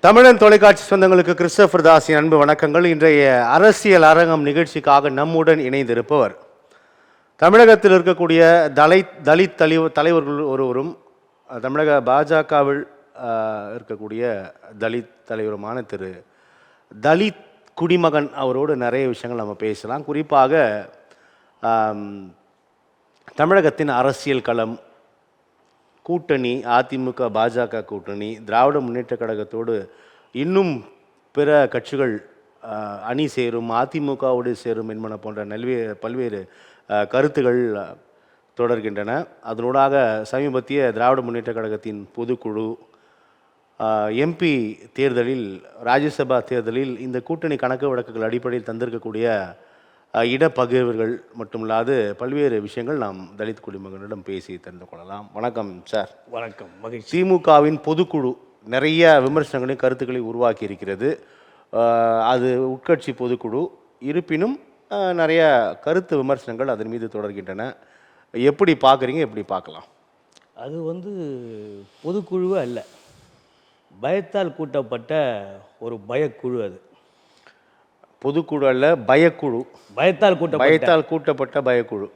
தமிழன் தொலைக்காட்சி சொந்தங்களுக்கு கிறிஸ்டோபர் தாஸின் அன்பு வணக்கங்கள். இன்றைய அரசியல் அரங்கம் நிகழ்ச்சிக்காக நம்முடன் இணைந்திருப்பவர் தமிழகத்தில் இருக்கக்கூடிய தலித் தலைவர்கள் ஒருவரும் தமிழக பாஜகவில் இருக்கக்கூடிய தலித் தலைவருமான திரு தலித் குடிமகன். அவரோடு நிறைய விஷயங்கள் நம்ம பேசலாம். குறிப்பாக தமிழகத்தின் அரசியல் களம், கூட்டணி, அதிமுக பாஜக கூட்டணி, திராவிட முன்னேற்ற கழகத்தோடு இன்னும் பிற கட்சிகள் அணி சேரும், அதிமுகவோடு சேரும் என்பன போன்ற பல்வேறு கருத்துகள் தொடர்கின்றன. அதனூடாக சமீபத்திய திராவிட முன்னேற்ற கழகத்தின் பொதுக்குழு எம்பி தேர்தலில், ராஜ்யசபா தேர்தலில் இந்த கூட்டணி கணக்கு வழக்குகள் அடிப்படையில் தந்திருக்கக்கூடிய இடப்பகிர்வுகள் மட்டுமில்லாது பல்வேறு விஷயங்கள் நாம் தலித் குடிமகனிடம் பேசி தெரிந்து கொள்ளலாம். வணக்கம் சார். வணக்கம். மகிழ்ச்சி. திமுகவின் பொதுக்குழு நிறைய விமர்சனங்களையும் கருத்துக்களை உருவாக்கி இருக்கிறது. அது உட்கட்சி பொதுக்குழு இருப்பினும் நிறைய கருத்து விமர்சனங்கள் அதன் மீது தொடர்கின்றன. எப்படி பார்க்குறீங்க, எப்படி பார்க்கலாம்? அது பொதுக்குழுவே அல்ல, பயத்தால் கூட்டப்பட்ட ஒரு பயக்குழு. அது பொதுக்குழு அல்ல, பயக்குழு. பயத்தால் கூட்டப்பட்ட பயக்குழு.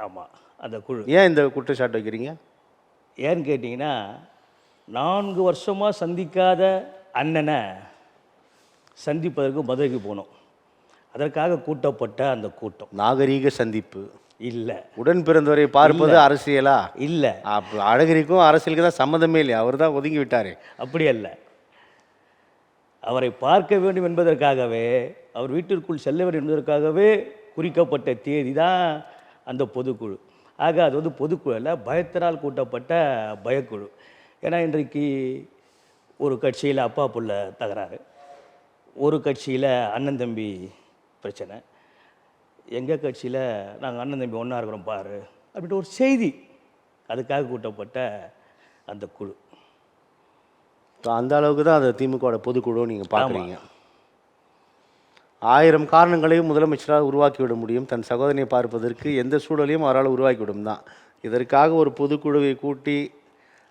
ஆமாம், அந்த குழு. ஏன் இந்த குற்றச்சாட்டு வைக்கிறீங்க? ஏன்னு கேட்டிங்கன்னா, 4 வருஷமாக சந்திக்காத அண்ணனை சந்திப்பதற்கு மதுரைக்கு போனோம். அதற்காக கூட்டப்பட்ட அந்த கூட்டம் நாகரீக சந்திப்பு இல்லை. உடன் பிறந்தவரை பார்ப்பது அரசியலா? இல்லை. அழகிரிக்கும் அரசியலுக்கு தான் சம்மந்தமே இல்லையா? அவர் தான் ஒதுங்கி விட்டாரே. அப்படி அல்ல, அவரை பார்க்க வேண்டும் என்பதற்காகவே, அவர் வீட்டிற்குள் செல்ல வேண்டும் என்பதற்காகவே குறிக்கப்பட்ட தேதி தான் அந்த பொதுக்குழு. ஆக அது பொதுக்குழு அல்ல, பயத்தினால் கூட்டப்பட்ட பயக்குழு. ஏன்னா இன்றைக்கு ஒரு கட்சியில் அப்பா புள்ள தகராறு, ஒரு கட்சியில் அண்ணன் தம்பி பிரச்சனை, எங்கள் கட்சியில் நாங்கள் அண்ணன் தம்பி ஒன்றா இருக்கிறோம் பாரு அப்படின்ட்டு ஒரு செய்தி. அதுக்காக கூட்டப்பட்ட அந்த குழு. அந்த அளவுக்கு தான் அது திமுகவோட பொதுக்குழு நீங்கள் பார்க்குறீங்க. 1000 காரணங்களையும் முதலமைச்சரால் உருவாக்கிவிட முடியும். தன் சகோதரனை பார்ப்பதற்கு எந்த சூழலையும் அவரால் உருவாக்கிவிடும் தான். இதற்காக ஒரு பொதுக்குழுவை கூட்டி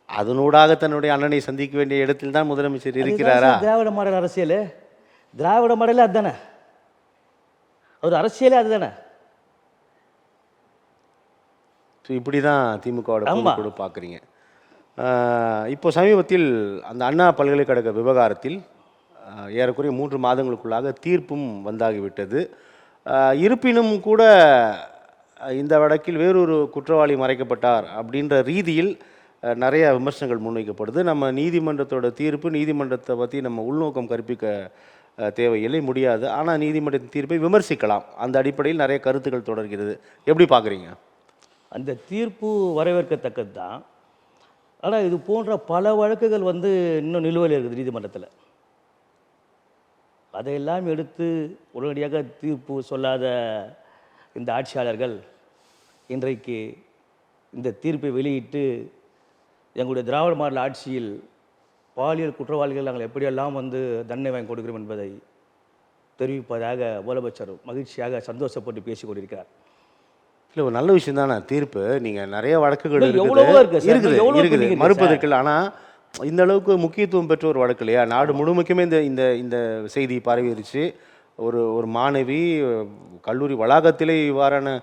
அதனூடாக தன்னுடைய அண்ணனை சந்திக்க வேண்டிய இடத்தில் தான் முதலமைச்சர் இருக்கிறாரா? திராவிட மாடல் அரசியல், திராவிட மாடலே அதுதானே, ஒரு அரசியலே அதுதானே. ஸோ இப்படி தான் திமுகவோட பொதுக்குழு பார்க்குறீங்க. இப்போ சமீபத்தில் அந்த அண்ணா பல்கலைக்கழக விவகாரத்தில் ஏறக்குறைய 3 மாதங்களுக்குள்ளாக தீர்ப்பும் வந்தாகிவிட்டது. இருப்பினும் கூட இந்த வழக்கில் வேறொரு குற்றவாளி மறைக்கப்பட்டார் அப்படின்ற ரீதியில் நிறைய விமர்சனங்கள் முன்வைக்கப்படுது. நம்ம நீதிமன்றத்தோட தீர்ப்பு, நீதிமன்றத்தை பற்றி நம்ம உள்நோக்கம் கற்பிக்க தேவையில்லை, முடியாது. ஆனால் நீதிமன்றத்தின் தீர்ப்பை விமர்சிக்கலாம். அந்த அடிப்படையில் நிறைய கருத்துக்கள் தொடர்கிறது. எப்படி பார்க்குறீங்க? அந்த தீர்ப்பு வரவேற்கத்தக்கது தான். ஆனால் இது போன்ற பல வழக்குகள் இன்னும் நிலுவையில் இருக்குது நீதிமன்றத்தில். அதையெல்லாம் எடுத்து உடனடியாக தீர்ப்பு சொல்லாத இந்த ஆட்சியாளர்கள் இன்றைக்கு இந்த தீர்ப்பை வெளியிட்டு எங்களுடைய திராவிட மாடல் ஆட்சியில் பாலியல் குற்றவாளிகள் நாங்கள் எப்படியெல்லாம் தண்டனை வாங்கி கொடுக்கிறோம் என்பதை தெரிவிப்பதாக முதலமைச்சர் மகிழ்ச்சியாக சந்தோஷப்பட்டு பேசிக் கொண்டிருக்கிறார். இல்லை, ஒரு நல்ல விஷயம் தானே தீர்ப்பு. நீங்கள் நிறைய வழக்குகள் இருக்குது, மறுப்பதற்கு இல்லை. ஆனால் இந்த அளவுக்கு முக்கியத்துவம் பெற்ற ஒரு வழக்கு இல்லையா? நாடு முழுமைக்குமே இந்த இந்த செய்தி பரவிடுச்சு. ஒரு மாணவி கல்லூரி வளாகத்திலே இவ்வாறான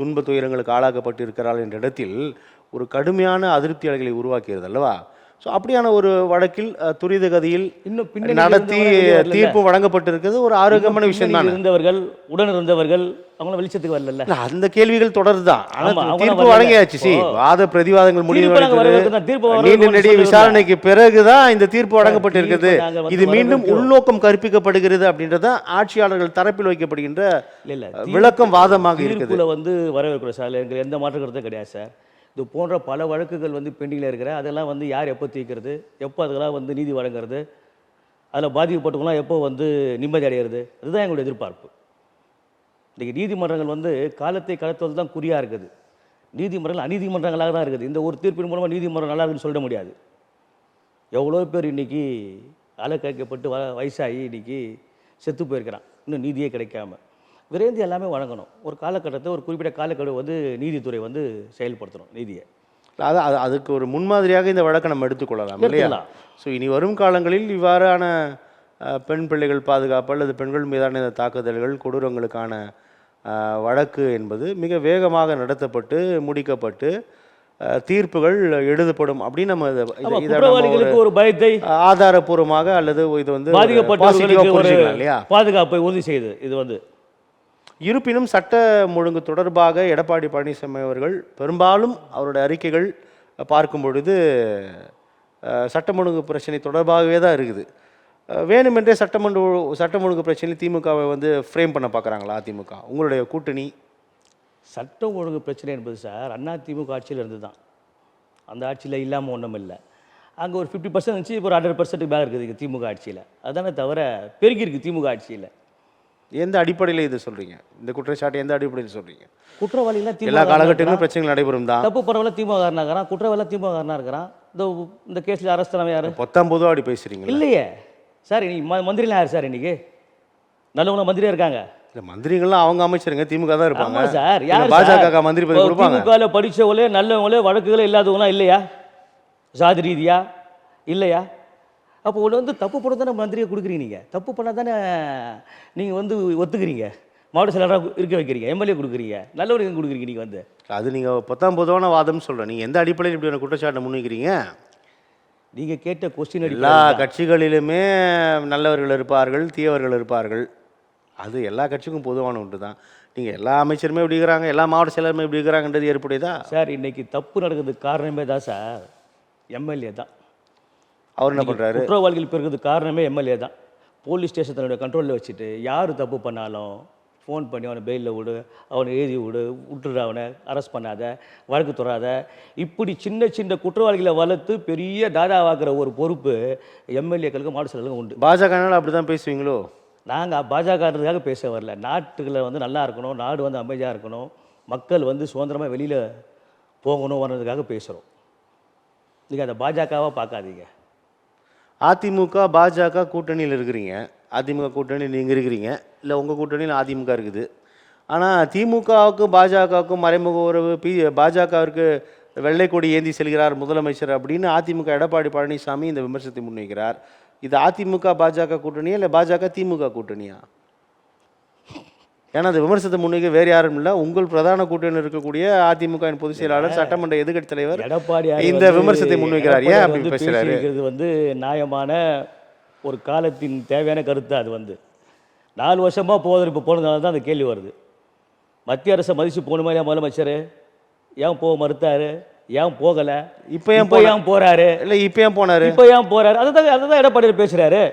துன்ப துயரங்களுக்கு ஆளாக்கப்பட்டு இருக்கிறாள் என்ற இடத்தில் ஒரு கடுமையான அதிருப்தி அலைகளை உருவாக்கியது அல்லவா? ஸோ அப்படியான ஒரு வழக்கில் துரித கதியில் இன்னும் நடத்தி தீர்ப்பு வழங்கப்பட்டிருக்கிறது ஒரு ஆரோக்கியமான விஷயம் தான். இருந்தவர்கள், உடன் இருந்தவர்கள் அவங்கள வெளிச்சத்துக்கு வரல. அந்த கேள்விகள் தொடர்தான். ஆனால் தீர்ப்பு வழங்கியாச்சு. வாத பிரதிவாதங்கள் நீண்ட நெடிய விசாரணைக்கு பிறகுதான் இந்த தீர்ப்பு வழங்கப்பட்டிருக்கிறது. இது மீண்டும் உள்நோக்கம் கற்பிக்கப்படுகிறது அப்படின்றத ஆட்சியாளர்கள் தரப்பில் வைக்கப்படுகின்ற விளக்கம் வாதமாக இருக்குது. வரவேற்கிறோம் சார், எங்களுக்கு எந்த மாற்று கருத்தும் கிடையாது சார். இது போன்ற பல வழக்குகள் பெண்டிங்கில் இருக்கிற, அதெல்லாம் யார் எப்போ தீர்க்கிறது, எப்போ அதெல்லாம் நீதி வழங்குறது, அதில் பாதிக்கப்பட்டவங்களாம் எப்போ நிம்மதி அடைகிறது, அதுதான் எங்களுடைய எதிர்பார்ப்பு. இன்றைக்கி நீதிமன்றங்கள் காலத்தை கடத்துவது தான் குறியாக இருக்குது. நீதிமன்றங்கள் அநீதிமன்றங்களாக தான் இருக்குது. இந்த ஒரு தீர்ப்பின் மூலமாக நீதிமன்றம் நல்லா இருக்குன்னு சொல்ல முடியாது. எவ்வளோ பேர் இன்றைக்கி அலக்கழிக்கப்பட்டு வயசாகி இன்றைக்கி செத்து போயிருக்கிறான், இன்னும் நீதியே கிடைக்காம. விரைந்து எல்லாமே வழங்கணும். ஒரு காலகட்டத்தை, ஒரு குறிப்பிட்ட காலக்கெடு நீதித்துறை செயல்படுத்தணும் நீதியை. அதுக்கு ஒரு முன்மாதிரியாக இந்த வழக்கை நம்ம எடுத்துக்கொள்ளலாம் இல்லையா? எடுத்துக்கலாம். ஸோ இனி வரும் காலங்களில் இவ்வாறான பெண் பிள்ளைகள் பாதுகாப்பு அல்லது பெண்கள் மீதான இந்த தாக்குதல்கள் கொடூரங்களுக்கான வழக்கு என்பது மிக வேகமாக நடத்தப்பட்டு முடிக்கப்பட்டு தீர்ப்புகள் எழுதப்படும் அப்படின்னு நம்ம குற்றவாளிகளுக்கு ஒரு பயத்தை ஆதாரபூர்வமாக அல்லது இது வந்து பாதிக்கப்பட்டவர்களுக்கு ஒரு இல்லையா பாதுகாப்பை உறுதி செய்யுது இது வந்து. இருப்பினும் சட்ட ஒழுங்கு தொடர்பாக எடப்பாடி பழனிசாமி அவர்கள் பெரும்பாலும் அவருடைய அறிக்கைகள் பார்க்கும் பொழுது சட்டம் ஒழுங்கு பிரச்சனை தொடர்பாகவே தான் இருக்குது. வேணுமென்றே சட்டம் ஒழுங்கு பிரச்சனை திமுகவை வந்து ஃப்ரேம் பண்ண பார்க்குறாங்களா அதிமுக? உங்களுடைய கூட்டணி சட்டம் ஒழுங்கு பிரச்சனை என்பது சார் அண்ணா திமுக ஆட்சியில் இருந்து தான். அந்த ஆட்சியில் இல்லாமல் ஒன்றும் இல்லை. அங்கே ஒரு 50% இருந்துச்சு, இப்போ ஒரு 100% மேலே இருக்குது திமுக ஆட்சியில். அதுதானே தவிர பெருகிருக்கு திமுக ஆட்சியில். எந்த அடிப்படையில் இது சொல்கிறீங்க? இந்த குற்றச்சாட்டு எந்த அடிப்படையில் சொல்கிறீங்க? குற்றவாளிலாம் எல்லா காலகட்டத்திலும் பிரச்சனைகள் நடைபெறும் தான். தப்பு பரவாயில்ல திமுக காரனாக இருக்கிறான், குற்றவாளிலாம் திமுக காரனாக இருக்கிறான். இந்த கேஸில் அரெஸ்ட் பண்ண யார்? பொத்தாம் அப்படி பேசுகிறீங்க இல்லையே சார். இன்னைக்கு மந்திரிலாம் யார் சார்? இன்னைக்கு நல்லவங்கள மந்திரியாக இருக்காங்க. இல்லை மந்திரிகள்லாம் அவங்க அமைச்சருங்க, திமுக தான் இருப்பாங்க சார். யார் பாஜக மந்திரி பதவி கொடுப்பாங்க? திமுகவில் படித்தவங்களே நல்லவங்களே வழக்குகளே இல்லாதவங்களாம் இல்லையா? சாதி ரீதியா இல்லையா? அப்போ ஒன்று வந்து தப்பு பண்ண தானே மந்திரியை கொடுக்குறீங்க. நீங்கள் தப்பு பண்ணால் தானே நீங்கள் வந்து ஒத்துக்கிறீங்க, மாவட்ட செயலராக இருக்க வைக்கிறீங்க, எம்எல்ஏ கொடுக்குறீங்க, நல்லவருக்கு கொடுக்குறீங்க. நீங்கள் வந்து அது நீங்கள் பொதுவான வாதம்னு சொல்கிறேன். நீங்கள் எந்த அடிப்படையில் இப்படி ஒரு குற்றச்சாட்டை முன்வைக்கிறீங்க? நீங்கள் கேட்ட கொஸ்டின் எல்லா கட்சிகளிலுமே நல்லவர்கள் இருப்பார்கள், தீயவர்கள் இருப்பார்கள். அது எல்லா கட்சிக்கும் பொதுவான ஒன்று தான். நீங்கள் எல்லா அமைச்சருமே இப்படி இருக்கிறாங்க, எல்லா மாவட்ட செயலருமே இப்படி இருக்கிறாங்கன்றது ஏற்புடையதா சார்? இன்னைக்கு தப்பு நடக்கிறதுக்கு காரணமே தான் சார் எம்எல்ஏ தான். அவர் என்ன பண்ணுறாரு? குற்றவாளிகள் பெருக்கிறதுக்கு காரணமே எம்எல்ஏ தான். போலீஸ் ஸ்டேஷன் தன்னுடைய கண்ட்ரோலில் வச்சுட்டு யார் தப்பு பண்ணாலும் ஃபோன் பண்ணி அவனை பெயிலில் விடு, அவனை எழுதி விட்டுற, அவனை அரெஸ்ட் பண்ணாத, வழக்கு தொடாத, இப்படி சின்ன சின்ன குற்றவாளிகளை வளர்த்து பெரிய தாதாவாக்குற ஒரு பொறுப்பு எம்எல்ஏக்களுக்கு மாவட்ட செயலர்களுக்கு உண்டு. பாஜகனால அப்படி தான் பேசுவீங்களோ? நாங்கள் பாஜகன்றதுக்காக பேச வரல. நாட்டுகளை வந்து நல்லா இருக்கணும், நாடு வந்து அமைதியாக இருக்கணும், மக்கள் வந்து சுதந்திரமாக வெளியில் போகணும் வர்றதுக்காக பேசுகிறோம். நீங்கள் அதை பாஜகவாக பார்க்காதீங்க. அதிமுக பாஜக கூட்டணியில் இருக்கிறீங்க. அதிமுக கூட்டணியில் நீங்கள் இருக்கிறீங்க, இல்லை உங்கள் கூட்டணியில் அதிமுக இருக்குது. ஆனால் திமுகவுக்கும் பாஜகவுக்கும் மறைமுக உறவு, பாஜகவிற்கு வெள்ளை கொடி ஏந்தி செல்கிறார் முதலமைச்சர் அப்படின்னு அதிமுக எடப்பாடி பழனிசாமி இந்த விமர்சனத்தை முன்வைக்கிறார். இது அதிமுக பாஜக கூட்டணியா இல்லை பாஜக திமுக கூட்டணியா? ஏன்னா அந்த விமர்சனத்தை முன்வைக்க வேறு யாரும் இல்லை, உங்கள் பிரதான கூட்டணியில் இருக்கக்கூடிய அதிமுக பொதுச் செயலாளர் சட்டமன்ற எதிர்க்கட்சி தலைவர் எடப்பாடி இந்த விமர்சனத்தை முன்வைக்கிறார். ஏன் அப்படி பேசுறாரு? இது வந்து நியாயமான ஒரு காலத்தின் தேவையான கருத்து. அது வந்து 4 வருஷமாக போகுது. இப்போ போனதுனால தான் அந்த கேள்வி வருது. மத்திய அரசை மதித்து போன மாதிரி முதலமைச்சர் ஏன் போக மறுத்தாரு? ஏன் போகலை? இப்போ ஏன் போறாரு? இல்லை இப்போ ஏன் போனாரு? இப்போ ஏன் போறாரு? அதுதான் எடப்பாடி பேசுறாரு.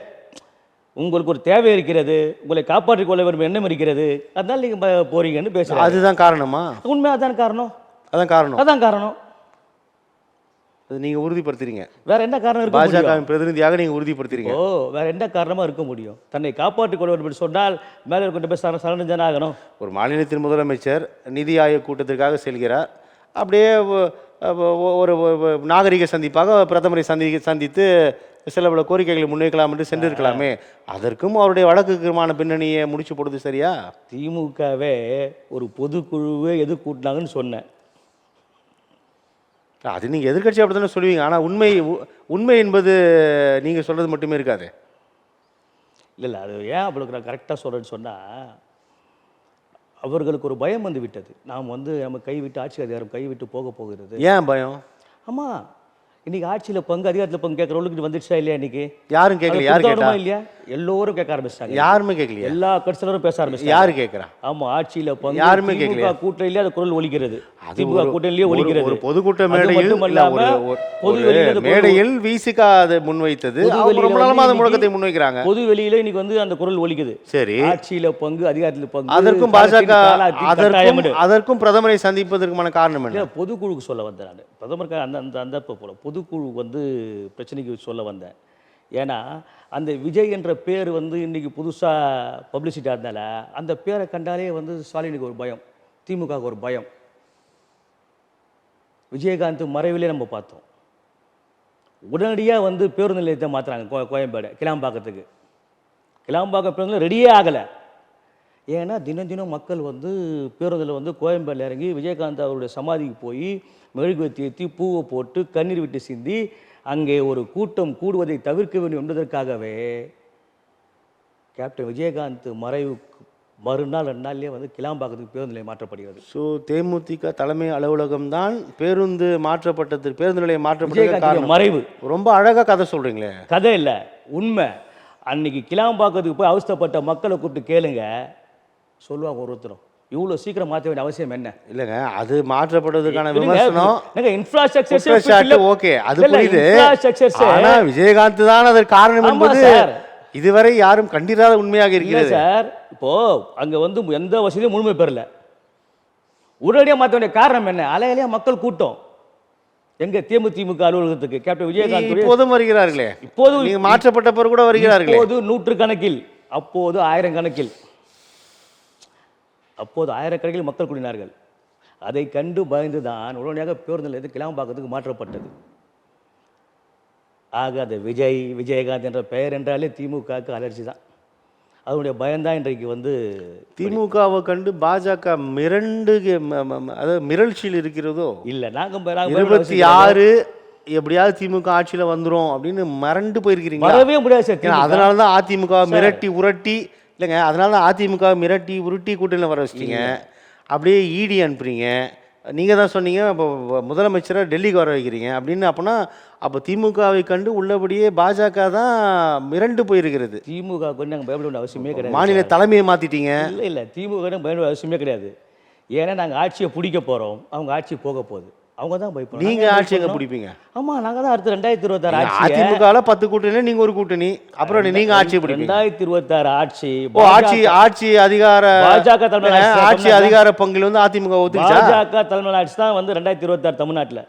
உங்களுக்கு ஒரு தேவை இருக்கிறது, உங்களை காப்பாற்றிக் கொள்ள வேண்டும் எண்ணம் இருக்கிறது, அதனால நீங்க போறீங்கன்னு பேசுறாரு. அதுதான் காரணமா? உண்மை அதான் காரணம். அதான் காரணம். அது நீங்க உறுதிப்படுத்துறீங்க. வேற என்ன காரணம் இருக்கு? பாஜக பிரதிநிதியாக நீங்க உறுதிப்படுத்துறீங்க. வேற என்ன காரணமா இருக்க முடியும்? தன்னை காப்பாற்றிக் கொள்ள வேண்டும் சொன்னால் மேலே இருக்கின்ற சரணஞ்சன ஆகணும். ஒரு மாநிலத்தின் முதலமைச்சர் நிதி ஆயோக் கூட்டத்திற்காக செல்கிறார். அப்படியே ஒரு நாகரிக சந்திப்பாக பிரதமரை சந்தித்து சில பல கோரிக்கைகளை முன்வைக்கலாம் என்று சென்றிருக்கலாமே. அதற்கும் அவருடைய வழக்குக்குமான பின்னணியை முடிச்சு போடுது சரியா? திமுகவே ஒரு பொதுக்குழுவே எது கூட்டினாங்கன்னு சொன்னேன். அது நீங்கள் எதிர்கட்சி அப்படி தானே சொல்லுவீங்க. ஆனால் உண்மை என்பது நீங்கள் சொல்கிறது மட்டுமே இருக்காது. இல்லை அது ஏன் அவளுக்கு நான் கரெக்டாக சொல்கிறேன்னு சொன்னால், அவர்களுக்கு ஒரு பயம் வந்து விட்டது. நாம் வந்து நம்ம கைவிட்டு ஆட்சி அதிகாரம் கைவிட்டு போகிறது. ஏன் பயம்? ஆமாம், இன்னைக்கு ஆட்சியில் பங்கு அதிகாரத்தில் பங்கு கேட்குறவங்களுக்கு வந்துடுச்சா இல்லையா? இன்னைக்கு யாரும் கேட்கல. யாரு கேட்டா இல்லையா? எல்லோரும் கேட்க ஆரம்பிச்சிட்டாங்க. யாருமே கேட்கல. எல்லா கட்சியினரும் பேச ஆரம்பிச்சாங்க. யாரு கேட்கறா? ஆமா, ஆட்சியில் பங்கு யாருமே கேட்கல. கூட்டணியிலே அது குரல் ஒலிக்கிறது. திமுக கூட்டணியிலே ஒலிக்கிறது. ஒரு பொதுக்கூட்ட மேடையில் விசிகா அதை முன்வைத்தது. ரொம்ப நாளமா அந்த முழக்கத்தை முன்வைக்கிறாங்க. பொது வெளியில இன்னைக்கு வந்து அந்த குரல் ஒலிக்குது. சரி, ஆட்சியில் பங்கு அதிகாரத்தில் பங்கு. அதற்கும் பாஜக அதற்கும் பிரதமரை சந்திப்பதற்கான காரணம் என்ன? பொதுக்குழுக்கு சொல்ல வந்தேன் நான். பிரதமருக்கு அந்த போல பொதுக்குழு வந்து பிரச்சனைக்கு சொல்ல வந்தேன். ஏன்னா அந்த விஜய் என்ற பேர் வந்து இன்றைக்கி புதுசாக பப்ளிசிட்டி ஆகிறதுனால அந்த பேரை கண்டாலே வந்து ஸ்டாலினுக்கு ஒரு பயம், திமுகவுக்கு ஒரு பயம். விஜயகாந்த் மறைவிலே நம்ம பார்த்தோம். உடனடியாக வந்து பேருந்து நிலையத்தை மாற்றுறாங்க கோயம்பேடு கிளாம்பாக்கத்துக்கு. கிளாம்பாக்கம் பேருந்து ரெடியே ஆகலை. ஏன்னா தினம் தினம் மக்கள் வந்து பேருந்தில் வந்து கோயம்பேடில் இறங்கி விஜயகாந்த் அவருடைய சமாதிக்கு போய் மெழுகுவர்த்தி ஏற்றி பூவை போட்டு கண்ணீர் விட்டு சிந்தி அங்கே ஒரு கூட்டம் கூடுவதை தவிர்க்க வேண்டும் என்பதற்காகவே கேப்டன் விஜயகாந்த் மறைவுக்கு மறுநாள் 2 நாள்லேயே வந்து கிளாம்பாக்கத்துக்கு பேருந்து நிலையம் மாற்றப்படுகிறது. ஸோ தேமுதிக தலைமை அலுவலகம் தான் பேருந்து நிலையம் மாற்றப்பட்டது விஜயகாந்த் காரணம். மறைவு ரொம்ப அழகாக கதை சொல்கிறீங்களே. கதை இல்லை, உண்மை. அன்னைக்கு கிளாம்பாக்கத்துக்கு போய் அவஸ்தைப்பட்ட மக்களை கூப்பிட்டு கேளுங்க, சொல்லுவாங்க ஒருத்தரும். இவ்வளோ சீக்கிரம் மாற்ற வேண்டிய அவசியம் என்ன? இல்லைங்க, அது மாற்றப்படுறதுக்கான விமர்சனம் இன்ஃப்ராஸ்ட்ரக்சர் ஓகே, அது புரியுது. ஆனா விஜயகாந்த் தான் அதற்கு காரணம் என்பது இதுவரை யாரும் கண்டிராத உண்மையாக இருக்கிறது சார். இப்போ அங்க வந்து எந்த வசதியும் முழுமை பெறல. உடனடியாக மாற்ற வேண்டிய காரணம் என்ன? அலையலையா மக்கள் கூட்டம் எங்க தேமுதிக அலுவலகத்துக்கு கேப்டன் விஜயகாந்த் இப்போதும் வருகிறார்களே. இப்போது நீங்க மாற்றப்பட்ட பிறகு கூட வருகிறார்களே. இப்போது 100 கணக்கில், அப்போது 1000 கணக்கில், அப்போது 1000 கணக்கில் மக்கள் கூடினார்கள். அதை கண்டு பயந்து தான் உடனடியாக பேருந்து நிலையத்துக்கு கிளாம்பாக்கத்துக்கு மாற்றப்பட்டது. ஆக அந்த விஜயகாந்த் என்ற பெயர் என்றாலே திமுகவுக்கு அலர்ஜி தான். அதனுடைய பயம்தான் இன்றைக்கு வந்து திமுகவை கண்டு பாஜக மிரட்சியில் இருக்கிறதோ இல்லை. நாங்கள் 26 எப்படியாவது திமுக ஆட்சியில் வந்துடும் அப்படின்னு மறண்டு போயிருக்கிறீங்க. வரவே முடியாது சார். அதனால தான் அதிமுக மிரட்டி உரட்டி இல்லைங்க, அதனால தான் அதிமுக மிரட்டி உருட்டி கூட்டணியில் வர வச்சிட்டீங்க. அப்படியே இடி அனுப்புறீங்க. நீங்கள் தான் சொன்னீங்க இப்போ முதலமைச்சரை டெல்லிக்கு வர வைக்கிறீங்க அப்படின்னு. அப்படின்னா அப்போ திமுகவை கண்டு உள்ளபடியே பாஜக தான் மிரண்டு போயிருக்கிறது. திமுக கொண்டு நாங்கள் பயப்பட வேண்டிய அவசியமே கிடையாது. மாநில தலைமையை மாற்றிட்டீங்க. இல்லை திமுக பயப்பட அவசியமே கிடையாது. ஏன்னா நாங்கள் ஆட்சியை பிடிக்க போகிறோம், அவங்க ஆட்சி போக போகுது. அவங்க தான் பயப்படும். நீங்கள் ஆட்சி எங்கே பிடிப்பீங்க? ஆமாம், நாங்கள் தான் அடுத்து 2026 ஆட்சி. அதிமுகவில் 10 கூட்டணி, நீங்கள் ஒரு கூட்டணி, அப்புறம் நீங்கள் ஆட்சி பிடிப்பீங்க. 2026 ஆட்சி அதிகார பாஜக தலைமை ஆட்சி அதிகார பங்கில் வந்து அதிமுக ஒத்துக்கிச்சா? பாஜக தலைமை ஆட்சி தான் வந்து 2026 தமிழ்நாட்டில்.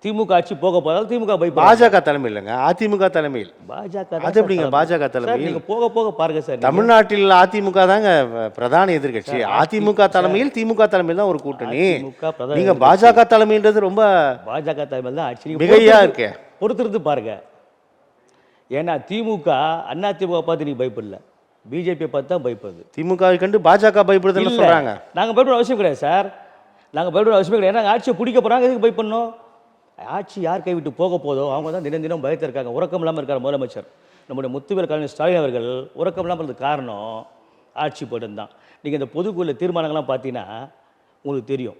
திமுக ஆட்சி போக போதால் திமுக பாஜக தலைமை இல்லைங்க, அதிமுக தலைமையில். பாஜக அது எப்படிங்க பாஜக தலைமையில்? நீங்க போக போக பாருங்க சார். தமிழ்நாட்டில் அதிமுக தாங்க பிரதான எதிர்கட்சி. அதிமுக தலைமையில் திமுக தலைமையில் தான் ஒரு கூட்டணி. நீங்க பாஜக தலைமைன்றது ரொம்ப பாஜக தலைமையில் தான் ஆட்சி மிகையா இருக்கு. பொறுத்திருந்து பாருங்க. ஏன்னா திமுக அண்ணா திமுக பார்த்து நீங்க பயப்படல, பிஜேபியை பார்த்து தான் பயப்படுது. திமுக கண்டு பாஜக பயப்படுதுன்னு சொல்றாங்க. நாங்க பயப்பட அவசியம் கிடையாது சார். நாங்க பயப்பட அவசியம் கிடையாது. நாங்கள் ஆட்சியை பிடிக்க போறாங்க, எதுக்கு பயப்படணும்? ஆட்சி யார் கைவிட்டு போக போதோ அவங்க தான் தினம் தினம் பயத்தில் இருக்காங்க. உறக்கம் இல்லாமல் இருக்கார் முதலமைச்சர் நம்முடைய முத்துவேல் கலைஞர் ஸ்டாலின் அவர்கள். உறக்கம் இல்லாமல் இருந்தது காரணம் ஆட்சி போய்ட்டு தான். நீங்கள் இந்த பொதுக்குழு தீர்மானங்கள்லாம் பார்த்தீங்கன்னா உங்களுக்கு தெரியும்.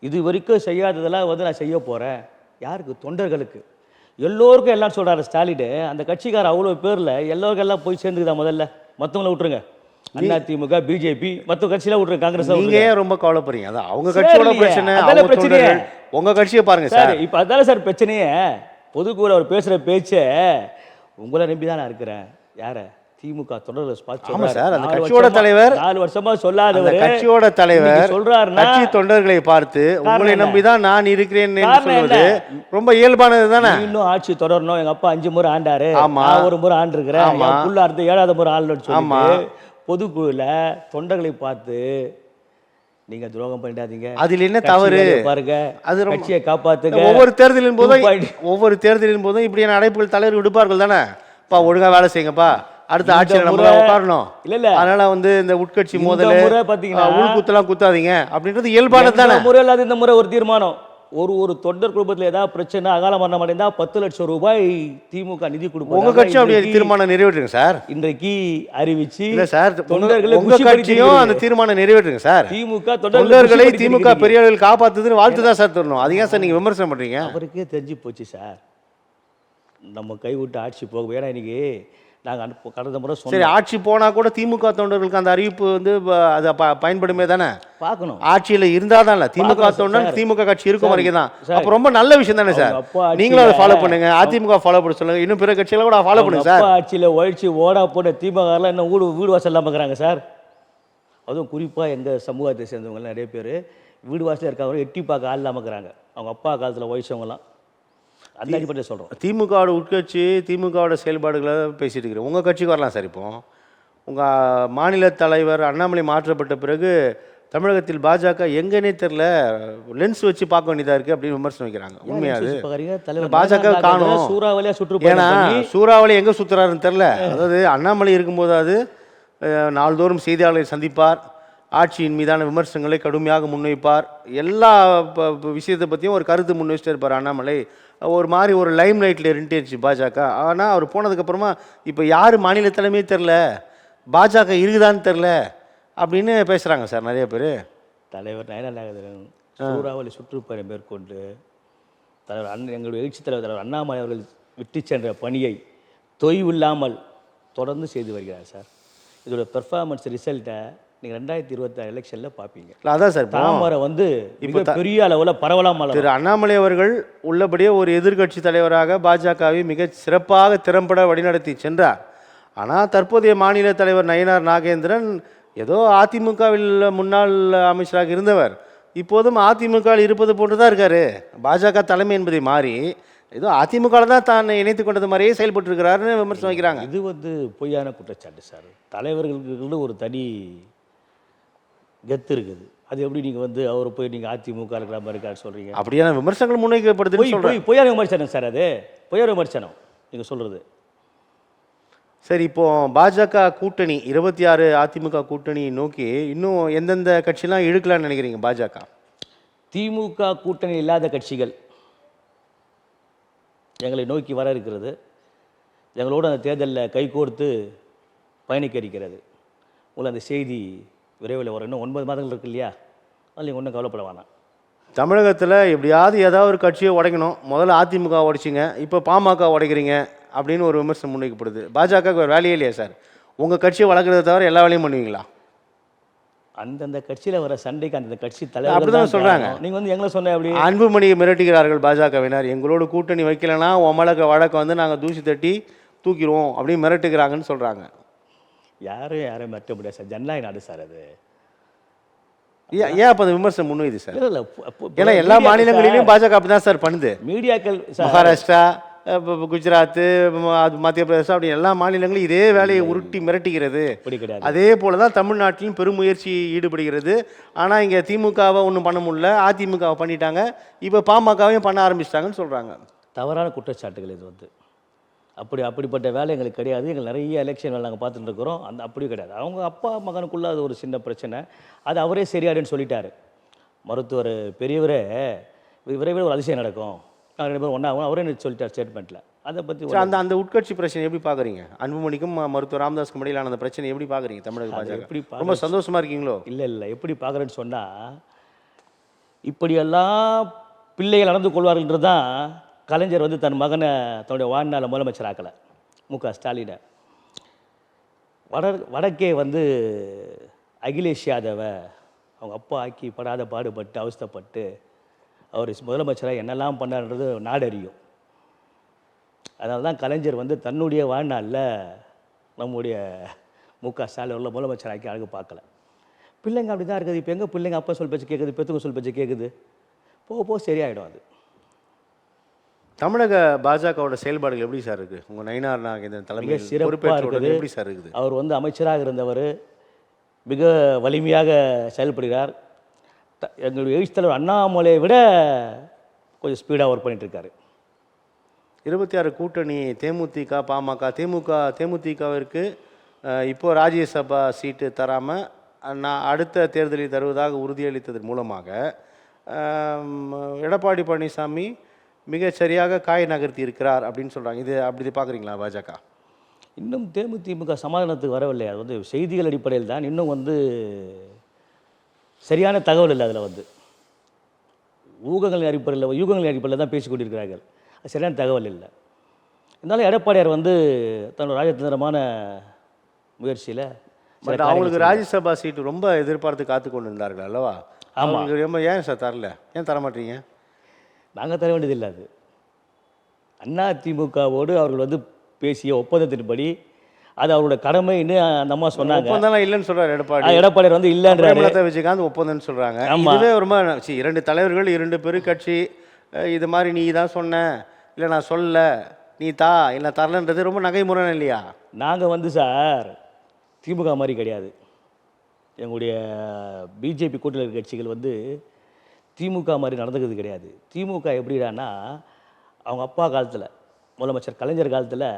இது வரைக்கும் செய்யாததெல்லாம் வந்து நான் செய்ய போகிறேன். யாருக்கு? தொண்டர்களுக்கு. எல்லோருக்கும் எல்லாம் சொல்கிறாரு ஸ்டாலின். அந்த கட்சிக்கார அவ்வளோ பேரில் எல்லோருக்கும் எல்லாம் போய் சேர்ந்துக்குதா? முதல்ல மற்றவங்கள விட்டுருங்க, அண்ணா திமுக பிஜேபி மற்ற கட்சியில விட்டுருங்க, காங்கிரஸ். நீங்க ஏன் ரொம்ப கவலைப்படுறீங்க? அதான் அவங்க கட்சியோட பிரச்சனை. உங்க கட்சியை பாருங்க சார். இப்போ அதான சார் பிரச்சனையே. பொதுக்குழு அவர் பேசுற பேச்சே உங்களை நம்பி தான் நான் இருக்கிறேன். யார? திமுக தொண்டர்கள் பார்த்து. ஆமா சார், அந்த கட்சியோட தலைவர் 4 வருஷமா சொல்லாதவர் கட்சியோட தலைவர் சொல்றாருன்னா கட்சி தொண்டர்களை பார்த்து உங்களை நம்பி தான் நான் இருக்கிறேன் என்று சொல்வது ரொம்ப இயல்பானது தானே. இன்னும் ஆட்சி தொடரணும். எங்க அப்பா 5 முறை ஆண்டாரு, நான் ஒரு முறை ஆண்டிருக்கிறேன், புள்ள அடுத்து 7வது முறை ஆளுன்னு சொல்லி பொதுக்குழுல தொண்டர்களை பார்த்து நீங்க துரோகம் பண்ணிடாதீங்க, அதில் என்ன தவறு பாருங்க, அது கட்சியை காப்பாத்துங்க. ஒவ்வொரு தேர்தலின் போதும் இப்படியான அழைப்புகள் தலைவர் விடுப்பார்கள் தானே. பா ஒழுங்கா வேலை செய்யுங்கப்பா, அடுத்த ஆட்சியில் நம்ம உட்காரணும். இல்ல அதனால வந்து இந்த உட்கட்சி மோதல் உள்குத்தெல்லாம் குத்தாதீங்க அப்படின்றது இயல்பானது தானே. முறை இல்லாத இந்த முறை ஒரு தீர்மானம். ஒரு தொண்டர் குடும்பத்தில் ஏதாவது பிரச்சனை, அகால மரணம் அடைந்தா 10 லட்சம் ரூபாய் திமுக நிதி கொடுப்போம். உங்க கட்சி அப்படியே தீர்மானம் நிறைவேற்றுங்க சார். இன்றைக்கு அறிவிச்சு இல்ல சார், உங்க கட்சியும் அந்த தீர்மானம் நிறைவேற்றுங்க சார். திமுக தொண்டர்களை திமுக பெரியவர்கள் காப்பாத்துதுன்னு வாழ்த்து தான் சார் தரணும். அது ஏன் சார் நீங்க விமர்சனம் பண்றீங்க? அவருக்கே தெரிஞ்சு போச்சு சார் நம்ம கைவிட்டு ஆட்சி போக. ஏன்னா இன்னைக்கு நாங்கள் கடந்த முறை சரி ஆட்சி போனால் கூட திமுக தொண்டர்களுக்கு அந்த அறிவிப்பு வந்து அது பயன்படுமே தானே. பார்க்கணும். ஆட்சியில் இருந்தால் தான் இல்லை திமுக தொண்டர் திமுக கட்சி இருக்கும் வரைக்கும் தான். அப்போ ரொம்ப நல்ல விஷயம் தானே சார். நீங்களும் அதை ஃபாலோ பண்ணுங்க, அதிமுக ஃபாலோ பண்ண சொல்லுங்க, இன்னும் பிற கட்சியில் கூட ஃபாலோ பண்ணுங்க சார். ஆட்சியில் ஒழிச்சு ஓடா போன திமுகலாம் இன்னும் வீடு வாசல் இல்லாமல் இருக்கிறாங்க சார். அதுவும் குறிப்பாக எங்கள் சமூகத்தை சேர்ந்தவங்க நிறைய பேர் வீடு வாசலில் இருக்கவங்க எட்டி பார்க்க ஆள் இல்லாமல் இருக்கிறாங்க. அவங்க அப்பா காலத்தில் ஒழிச்சவங்கலாம் அந்த அடிப்படையில் சொல்கிறோம். திமுகவோட உட்கட்சி திமுகவோட செயல்பாடுகளை பேசிட்டு இருக்கிறோம். உங்கள் கட்சிக்கு வரலாம் சார். இப்போ உங்கள் மாநில தலைவர் அண்ணாமலை மாற்றப்பட்ட பிறகு தமிழகத்தில் பாஜக எங்கன்னே தெரியல, லென்ஸ் வச்சு பார்க்க வேண்டியதாக இருக்குது அப்படின்னு விமர்சனம் வைக்கிறாங்க. உண்மையாது பாஜக காணும். சூறாவளியாக சுற்று. ஏன்னா சூறாவளி எங்கே சுற்றுறாருன்னு தெரில. அதாவது அண்ணாமலை இருக்கும்போதாவது நாள்தோறும் செய்தியாளர்களை சந்திப்பார், ஆட்சியின் மீதான விமர்சனங்களை கடுமையாக முன்வைப்பார், எல்லா விஷயத்தை பற்றியும் ஒரு கருத்து முன் வச்சுட்டு இருப்பார் அண்ணாமலை. ஒரு மாதிரி ஒரு லைம் லைட்டில் இருந்துச்சு பாஜக. ஆனால் அவர் போனதுக்கப்புறமா இப்போ யார் மாநில தலைமையே தெரில, பாஜக இருக்குதான்னு தெரில அப்படின்னு பேசுகிறாங்க சார் நிறைய பேர். தலைவர் நயனா நாகேந்திரன் சூறாவளி சுற்றுப்பயணம் மேற்கொண்டு எங்களுடைய எழுச்சி தலைவர் அண்ணாமலை அவர்கள் விட்டு சென்ற பணியை தொய்வில்லாமல் தொடர்ந்து செய்து வருகிறார் சார். இதோட பெர்ஃபார்மன்ஸ் ரிசல்ட்டை நீங்கள் 2026 எலெக்ஷனில் பார்ப்பீங்க. அதான் சார் தாமரை வந்து இப்போ பெரிய அளவில் பரவலாமல் திரு அண்ணாமலை அவர்கள் உள்ளபடியே ஒரு எதிர்க்கட்சி தலைவராக பாஜகவை மிக சிறப்பாக திறம்பட வழிநடத்தி சென்றார். ஆனால் தற்போதைய மாநில தலைவர் நயினார் நாகேந்திரன் ஏதோ அதிமுகவில் முன்னாள் அமைச்சராக இருந்தவர், இப்போதும் அதிமுகவில் இருப்பது போன்று தான் இருக்கார். பாஜக தலைமை என்பதை மாறி ஏதோ அதிமுகவில் தான் தான் இணைத்து கொண்டது மாதிரியே செயல்பட்டு இருக்கிறாருன்னு விமர்சனம் வைக்கிறாங்க. இது வந்து பொய்யான குற்றச்சாட்டு சார். தலைவர்களுக்கு ஒரு தனி கெத்து இருக்குது. அது எப்படி நீங்கள் வந்து அவரை போய் நீங்கள் அதிமுக இருக்கிற மாதிரி இருக்காரு சொல்கிறீங்க? அப்படியான விமர்சனங்கள் முன்வைக்கப்படுது. பொய்யான விமர்சனம் சார், அது பொய்யான விமர்சனம் நீங்கள் சொல்கிறது. சரி, இப்போ பாஜக கூட்டணி 26 அதிமுக கூட்டணி நோக்கி இன்னும் எந்தெந்த கட்சியெல்லாம் இழுக்கலான்னு நினைக்கிறீங்க பாஜக? திமுக கூட்டணி இல்லாத கட்சிகள் எங்களை நோக்கி வர இருக்கிறது. எங்களோடு அந்த தேர்தலில் கைகோர்த்து பயணிக்க இருக்கிறது. உங்களுக்கு அந்த செய்தி விரைவில் வரும். இன்னும் 9 மாதங்கள் இருக்கு இல்லையா? அதில் நீங்கள் ஒன்றும் கவலைப்பட வேணாம். தமிழகத்தில் எப்படியாவது ஏதாவது ஒரு கட்சியை உடைக்கணும். முதல்ல அதிமுக உடைச்சிங்க, இப்போ பாமக உடைக்கிறீங்க அப்படின்னு ஒரு விமர்சனம் முன்வைக்கப்படுது. பாஜகவுக்கு ஒரு வேலையே இல்லையா சார்? உங்கள் கட்சியை வளர்க்குறத தவிர எல்லா வேலையும் பண்ணுவீங்களா? அந்தந்த கட்சியில் வர சண்டைக்கு அந்தந்த கட்சி தலைவர் அப்படிதான் சொல்கிறாங்க. நீங்கள் வந்து எங்களை சொன்ன அப்படி அன்புமணியை மிரட்டுகிறார்கள் பாஜகவினர். எங்களோட கூட்டணி வைக்கலைன்னா உமலக வழக்கை வந்து நாங்கள் தூசி தட்டி தூக்கிடுவோம் அப்படின்னு மிரட்டுகிறாங்கன்னு சொல்கிறாங்க. யாரும் மிரட்ட முடியாது சார். ஜனநாயக நாடு சார் அது. ஏன் அப்போ அந்த விமர்சனம் முன்வைது சார்? இல்லை ஏன்னா எல்லா மாநிலங்களிலும் பாஜக அப்படி தான் சார் பண்ணுது. மீடியாக்கள் மகாராஷ்டிரா, குஜராத்து, மத்திய பிரதேசம் அப்படி எல்லா மாநிலங்களும் இதே வேலையை உருட்டி மிரட்டுகிறது. அதே போல தான் தமிழ்நாட்டிலும் பெருமுயற்சி ஈடுபடுகிறது. ஆனால் இங்கே திமுகவை ஒன்றும் பண்ண முடியல, அதிமுகவை பண்ணிட்டாங்க, இப்போ பாமகவையும் பண்ண ஆரம்பிச்சிட்டாங்கன்னு சொல்கிறாங்க. தவறான குற்றச்சாட்டுகள் இது வந்து. அப்படிப்பட்ட வேலை எங்களுக்கு கிடையாது. எங்களுக்கு நிறைய எலெக்ஷன் வேலை நாங்கள் பார்த்துட்டு இருக்கிறோம். அப்படியும் கிடையாது. அவங்க அப்பா மகனுக்குள்ளே அது ஒரு சின்ன பிரச்சனை, அது அவரே சரியாடுன்னு சொல்லிட்டாரு. மருத்துவர் பெரியவரே விரைவில் ஒரு அதிசயம் நடக்கும், நாங்கள் 2 பேரும் ஒன்றாகும் அவரே சொல்லிட்டார் ஸ்டேட்மெண்ட்டில். அதை பற்றி அந்த உட்கட்சி பிரச்சனை எப்படி பார்க்குறீங்க? அன்புமணிக்கும் மருத்துவர் ராமதாஸ்க்கும் இடையிலான அந்த பிரச்சனை எப்படி பார்க்குறீங்க? தமிழக பாஜக எப்படி ரொம்ப சந்தோஷமாக இருக்கீங்களோ? இல்லை எப்படி பார்க்குறேன்னு சொன்னால், இப்படியெல்லாம் பிள்ளைகள் நடந்து கொள்வார்கள்ன்றது தான் கலைஞர் வந்து தன் மகனை தன்னுடைய வாழ்நாள முதலமைச்சர் ஆக்கலை, மு.க. ஸ்டாலினை. வடக்கே வந்து அகிலேஷ் யாதவை அவங்க அப்பா ஆக்கி படாத பாடுபட்டு அவஸ்தைப்பட்டு அவர் முதலமைச்சராக என்னெல்லாம் பண்ணார்ன்றது நாடு அறியும். அதனால தான் கலைஞர் வந்து தன்னுடைய வாழ்நாளில் நம்முடைய மு.க. ஸ்டாலின் உள்ள முதலமைச்சர் ஆக்கி அழகு பார்க்கல. பிள்ளைங்க அப்படி தான் இருக்குது. இப்போ எங்கே பிள்ளைங்க அப்பா சொல் பேச்சு கேட்குது, பெற்றுங்க சொல் பேச்சு கேட்குது. போக சரியாயிடும் அது. தமிழக பாஜகவோட செயல்பாடுகள் எப்படி சார் இருக்குது? உங்கள் நயினார் நாகேந்திரன் தலைமையில் சிறப்பாக இருக்குது. எப்படி சார் இருக்குது? அவர் வந்து அமைச்சராக இருந்தவர் மிக வலிமையாக செயல்படுகிறார். எங்களுடைய எழுச்சி தலைவர் அண்ணாமலையை விட கொஞ்சம் ஸ்பீடாக ஒர்க் பண்ணிட்டுருக்காரு. 26 கூட்டணி தேமுதிக பாமக. தேமுதிகவிற்கு இப்போது ராஜ்யசபா சீட்டு தராமல் நான் அடுத்த தேர்தலில் தருவதாக உறுதியளித்ததன் மூலமாக எடப்பாடி பழனிசாமி மிக சரியாக காய் நகர்த்தி இருக்கிறார் அப்படின்னு சொல்கிறாங்க. இது அப்படி பார்க்குறீங்களா பாஜக? இன்னும் தேமுதிக சமாதானத்துக்கு வரவில்லை. அது வந்து செய்திகள் அடிப்படையில் தான். இன்னும் வந்து சரியான தகவல் இல்லை. அதில் வந்து யூகங்களின் அடிப்படையில் தான் பேசிக் கொண்டிருக்கிறார்கள். அது சரியான தகவல் இல்லை. இருந்தாலும் எடப்பாடியார் வந்து தன்னோட ராஜதந்திரமான முயற்சியில் அவங்களுக்கு ராஜ்யசபா சீட்டு ரொம்ப எதிர்பார்த்து காத்து கொண்டு இருந்தார்கள் அல்லவா? ஆமாம். ரொம்ப ஏன் சார் தரல? ஏன் தர மாட்டீங்க? நாங்கள் தர வேண்டியதில்லை. அது அதிமுகவோடு அவர்கள் வந்து பேசிய ஒப்பந்தத்தின்படி அது அவரோட கடமைன்னு அந்த அம்மா சொன்னாங்க. ஒப்பந்தம் இல்லைன்னு சொல்கிறார் எடப்பாடி. எடப்பாடியார் வந்து இல்லைன்ற விஜயகாந்த் ஒப்பந்தம்னு சொல்கிறாங்க. இதுவே ரொம்ப 2 தலைவர்கள் 2 பெருக்கட்சி இது மாதிரி நீ தான் சொன்ன, இல்லை நான் சொல்ல, நீ தா இல்லை தரலன்றது ரொம்ப நகைமுறை இல்லையா? நாங்கள் வந்து சார் திமுக மாதிரி கிடையாது. எங்களுடைய பிஜேபி கூட்டணி கட்சிகள் வந்து திமுக மாதிரி நடந்துக்கிறது கிடையாது. திமுக எப்படிடான்னா, அவங்க அப்பா காலத்தில் முதலமைச்சர் கலைஞர் காலத்தில்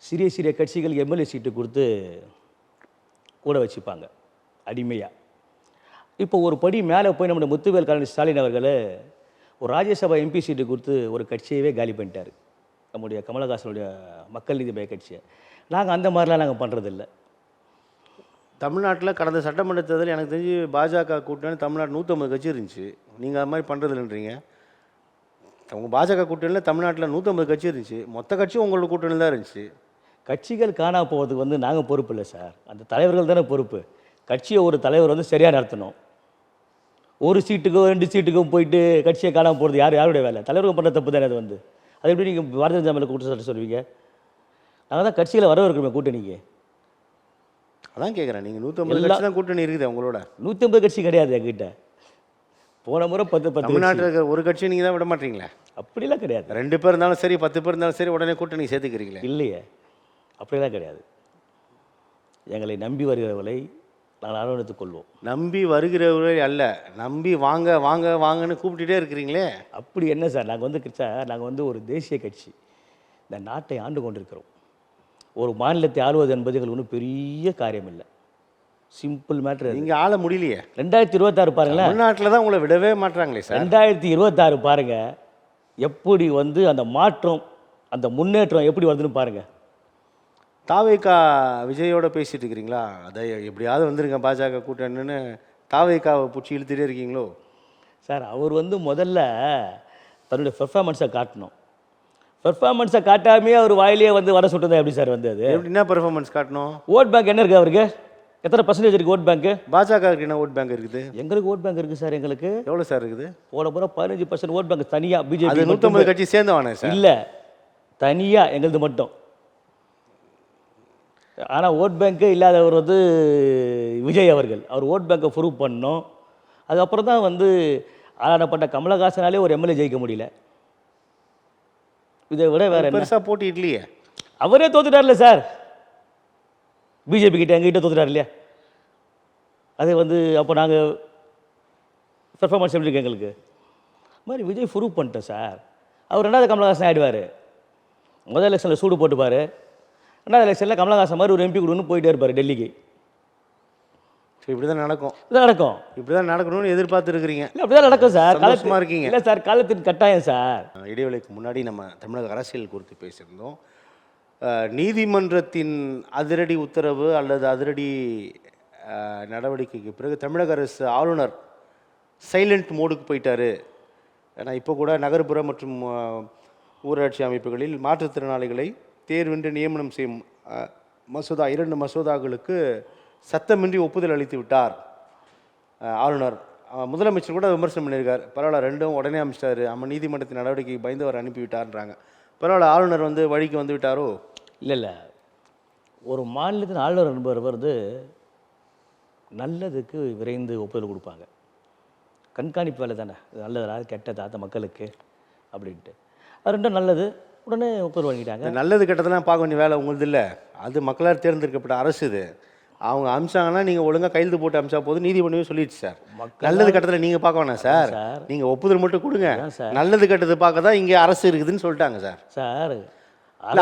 சிறிய கட்சிகளுக்கு எம்எல்ஏ சீட்டு கொடுத்து கூட வச்சுப்பாங்க அடிமையாக. இப்போ ஒரு படி மேலே போய் நம்முடைய முத்துவேல் கருணாநிதி ஸ்டாலின் அவர்கள் ஒரு ராஜ்யசபா எம்பி சீட்டு கொடுத்து ஒரு கட்சியவே காலி பண்ணிட்டார், நம்முடைய கமலஹாசனுடைய மக்கள் நீதி மய்ய கட்சியை. நாங்கள் அந்த மாதிரிலாம் நாங்கள் பண்ணுறதில்ல. தமிழ்நாட்டில் கடந்த சட்டமன்ற தேர்தல் எனக்கு தெரிஞ்சு பாஜக கூட்டணி தமிழ்நாடு 150 கட்சி இருந்துச்சு. நீங்கள் அது மாதிரி பண்ணுறதில்லன்றீங்க. உங்கள் பாஜக கூட்டணியில் தமிழ்நாட்டில் 150 கட்சி இருந்துச்சு. மொத்த கட்சியும் உங்களோட கூட்டணியில் தான் இருந்துச்சு. கட்சிகள் காணா போகிறதுக்கு வந்து நாங்கள் பொறுப்பு இல்லை சார், அந்த தலைவர்கள் தானே பொறுப்பு. கட்சியை ஒரு தலைவர் வந்து சரியாக நடத்தணும். ஒரு சீட்டுக்கோ 2 சீட்டுக்கோ போயிட்டு கட்சியை காணாமல் போகிறது யாருடைய வேலை? தலைவர்கள் பண்ணுற தப்பு தானே அது வந்து. அது எப்படி நீங்கள் பாரதிய ஜனதா மேலே குற்றச்சாட்டு சொல்லுவீங்க? நாங்கள் தான் கட்சியில் வரவிருக்கிறோமே கூட்டணிக்கு. அதான் கேட்குறேன், நீங்கள் 150 கட்சி தான் கூட்டணி இருக்குது உங்களோட. 150 கட்சி கிடையாது என்கிட்ட. போன முறை 10 தமிழ்நாட்டில் இருக்கிற ஒரு கட்சி நீங்கள் தான் விட மாட்டீங்களா? அப்படிலாம் கிடையாது. 2 பேர் இருந்தாலும் சரி 10 பேர் இருந்தாலும் சரி உடனே கூட்டணி சேர்த்துக்கிறீங்களே? இல்லையே, அப்படிலாம் கிடையாது. எங்களை நம்பி வருகிறவர்களை நாங்கள் அரவணைத்துக் கொள்வோம். நம்பி வருகிறவர்கள் அல்ல, நம்பி வாங்க வாங்க வாங்கன்னு கூப்பிட்டுட்டே இருக்கிறீங்களே. அப்படி என்ன சார், நாங்கள் வந்து நாங்கள் வந்து ஒரு தேசிய கட்சி, இந்த நாட்டை ஆண்டு கொண்டிருக்கிறோம். ஒரு மாநிலத்தை ஆளுவது என்பது எங்களுக்கு ஒன்றும் பெரிய காரியம் இல்லை, சிம்பிள் மேட்ரு. நீங்கள் ஆள முடியலையே. 2026 பாருங்களேன், தமிழ்நாட்டில் தான் உங்களை விடவே மாட்டாங்களே சார். 2026 பாருங்க, எப்படி வந்து அந்த மாற்றம் அந்த முன்னேற்றம் எப்படி வருதுன்னு பாருங்க. தாவேகா விஜயோட பேசிட்டு இருக்கிறீங்களா? அதை எப்படியாவது வந்துருங்க பாஜக கூட்டணின்னு தாவேகாவை பிடிச்சி இழுத்துட்டே இருக்கீங்களோ? சார் அவர் வந்து முதல்ல தன்னுடைய பெர்ஃபார்மன்ஸை காட்டணும். பெர்ஃபார்மன்ஸை காட்டாமே அவர் வாயிலேயே வந்து வர சுட்டுதான் எப்படி சார் வந்து? அது எப்படின்னா பெர்ஃபார்மன்ஸ் காட்டணும்? ஓட் பேங்க் என்ன இருக்குது அவருக்கு? எத்தனை பர்சன்டேஜ் இருக்குது ஓட் பேங்க்? பாஜக என்ன ஓட் பேங்க் இருக்குது? எங்களுக்கு ஓட் பேங்க் இருக்குது சார். எங்களுக்கு எவ்வளோ சார் இருக்குது? போன முறை 15% ஓட் பேங்க் தனியாக பிஜேபி. 150 கட்சி சேர்ந்தவானே சார்? இல்லை, தனியாக எங்களது மட்டும். ஆனால் ஓட் பேங்க்கே இல்லாதவர் வந்து விஜய் அவர்கள். அவர் ஓட் பேங்கை ப்ரூவ் பண்ணணும். அதுக்கப்புறம் தான் வந்து ஆளாடப்பட்ட கமலஹாசனாலே ஒரு எம்எல்ஏ ஜெயிக்க முடியல. இதை விட வேற பெருசாக போட்டி இல்லையே. அவரே தோத்துட்டார்ல சார், பிஜேபி கிட்ட எங்ககிட்ட தோத்துட்டார் இல்லையா? அது வந்து அப்போ நாங்கள் பெர்ஃபார்மன்ஸ் எப்படி இருக்கு எங்களுக்கு? இது மாதிரி விஜய் ப்ரூவ் பண்ணிட்டேன் சார். அவர் 2வது கமலஹாசன் ஆகிடுவார். முதல் எலெக்ஷனில் சூடு போட்டுப்பார், 2வது எலெக்ஷனில் கமலஹாசன் மாதிரி ஒரு எம்பி கொடுன்னு போயிட்டே இருப்பார் டெல்லிக்கு. ஸோ இப்படி தான் நடக்கும். இதுதான் நடக்கும். இப்படி தான் நடக்கணும்னு எதிர்பார்த்துருக்கிறீங்க. இல்லை, அப்படி தான் நடக்கும் சார். காலமாக இருக்கீங்க. இல்லை சார், காலத்தின் கட்டாயம் சார். இடைவேளைக்கு முன்னாடி நம்ம தமிழக அரசியல் குறித்து பேசியிருந்தோம். நீதிமன்றத்தின் அதிரடி உத்தரவு அல்லது அதிரடி நடவடிக்கைக்கு பிறகு தமிழக அரசு ஆளுநர் சைலண்ட் மோடுக்கு போயிட்டாரு. ஏன்னா இப்போ கூட நகர்ப்புற மற்றும் ஊராட்சி அமைப்புகளில் மாற்றுத்திறனாளிகளை தேர்வின்றி நியமனம் செய்யும் மசோதா 2 மசோதாக்களுக்கு சத்தமின்றி ஒப்புதல் அளித்து விட்டார் ஆளுநர். முதலமைச்சர் கூட விமர்சனம் பண்ணியிருக்கார். பரவாயில்ல, 2ம் உடனே அமைச்சிட்டாரு, நம்ம நீதிமன்றத்தின் நடவடிக்கைக்கு பயந்தவர் அனுப்பிவிட்டார்ன்றாங்க. பரவாயில்ல, ஆளுநர் வந்து வழிக்கு வந்து விட்டாரோ? இல்லை, ஒரு மாநிலத்தின் ஆளுநர் என்பவர் வந்து நல்லதுக்கு விரைந்து ஒப்புதல் கொடுப்பாங்க. கண்காணிப்பு வேலை தானே, நல்லதா கெட்டதா அந்த மக்களுக்கு அப்படின்ட்டு. அது 2ம் நல்லது, உடனே ஒப்புதல் வாங்கிட்டாங்க. நல்லது கெட்டதெல்லாம் பார்க்க வேண்டிய வேலை உங்களது இல்லை, அது மக்களால் தேர்ந்தெடுக்கப்பட்ட அரசு. இது அவங்க அமிச்சாங்கன்னா நீங்கள் ஒழுங்காக கையெழுத்து போட்டு அமிச்சா போதும், நீதிமன்றமே சொல்லிடுச்சு சார். நல்லது கட்டத்தில் நீங்கள் பார்க்க வேணாம் சார், நீங்கள் ஒப்புதல் மட்டும் கொடுங்க. நல்லது கட்டது பார்க்க தான் இங்கே அரசு இருக்குதுன்னு சொல்லிட்டாங்க சார். சார்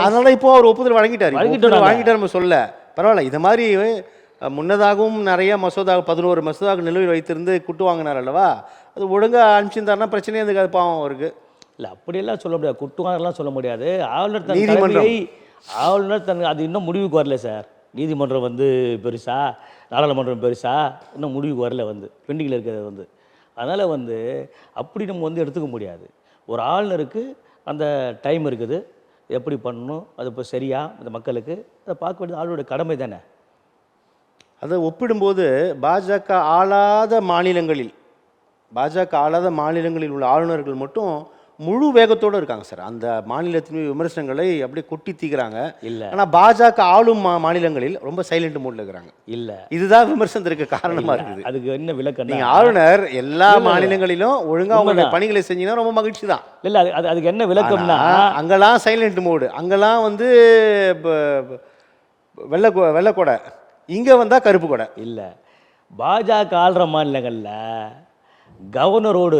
அதனால இப்போ அவர் ஒப்புதல் வாங்கிட்டார் நம்ம சொல்ல. பரவாயில்ல, இது மாதிரி முன்னதாகவும் நிறைய மசோதா 11 மசோதாவுக்கு நிலுவையில் வைத்திருந்து குட்டு வாங்கினார் அல்லவா? அது ஒழுங்காக அனுப்பிச்சிருந்தாருன்னா பிரச்சனையே இருந்துக்காது, பாவம் அவருக்கு. இல்லை, அப்படியெல்லாம் சொல்ல முடியாது, குட்டுவாங்கலாம் சொல்ல முடியாது. ஆளுநர் அது இன்னும் முடிவுக்கு வரல சார். நீதிமன்றம் வந்து பெருசா, நாடாளுமன்றம் பெருசா, இன்னும் முடிவுக்கு வரல, வந்து பெண்டிங்கில் இருக்கிறது வந்து. அதனால் வந்து அப்படி நம்ம வந்து எடுத்துக்க முடியாது. ஒரு ஆளுநருக்கு அந்த டைம் இருக்குது, எப்படி பண்ணணும், அது இப்போ சரியா இந்த மக்களுக்கு அதை பார்க்க வேண்டியது ஆளுடைய கடமை தானே. அதை ஒப்பிடும்போது பாஜக ஆளாத மாநிலங்களில் உள்ள ஆளுநர்கள் மட்டும் முழு வேகத்தோடு இருக்காங்க சார். அந்த மாநிலத்தின் விமர்சனங்களை அப்படியே கொட்டி தீக்கிறாங்க. இல்லை, ஆனால் பாஜக ஆளும் மாநிலங்களில் ரொம்ப சைலண்ட் மோட்ல இருக்கிறாங்க. இல்லை, இதுதான் விமர்சனத்திற்கு காரணமாக இருக்குது. அதுக்கு என்ன விளக்கம்? நீங்கள் ஆளுநர் எல்லா மாநிலங்களிலும் ஒழுங்காக அவங்களுடைய பணிகளை செஞ்சீங்கன்னா ரொம்ப மகிழ்ச்சி தான். இல்லை, அதுக்கு என்ன விளக்கம்னா, அங்கெல்லாம் சைலண்ட் மோடு, அங்கெல்லாம் வந்து வெள்ளை இங்கே வந்தால் கருப்பு கொடை. இல்லை, பாஜக ஆள்ற மாநிலங்களில் கவர்னரோடு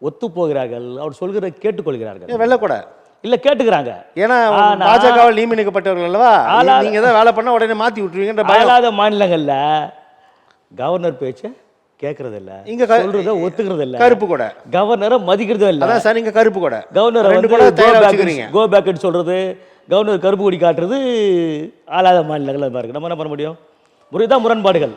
ஒத்து போகிறார்கள், அவர் சொல்கிற கேட்டுக்கொள்கிறார்கள். வெள்ளை கொடை இல்லை கேட்டுக்கிறாங்க. ஏன்னா ஆனா- பாஜகவால் நியமிக்கப்பட்டவர்கள் அல்லவா, நீங்க ஏதாவது வேலை பண்ணா உடனே மாத்தி விட்டுருவீங்கன்ற பயம். ஆளாத மாநிலங்கள்ல கவர்னர் பேச்சை கேட்கறது இல்ல, இங்க சொல்றத ஒத்துக்கிறது இல்ல, கருப்பு கூட கவர்னரை மதிக்கிறதும் இல்ல. அதான் சார், நீங்க கருப்பு கூட கவர்னரை ரெண்டு வந்து கூட தயாரா வச்சுக்கிறீங்க. கோ பேக்குன்னு சொல்றது, கவர்னர் கருப்பு கொடி காட்டுறது ஆளாத மாநிலங்கள் இருக்கு. நம்ம என்ன பண்ண முடியும்? முறைதான் முரண்பாடுகள்.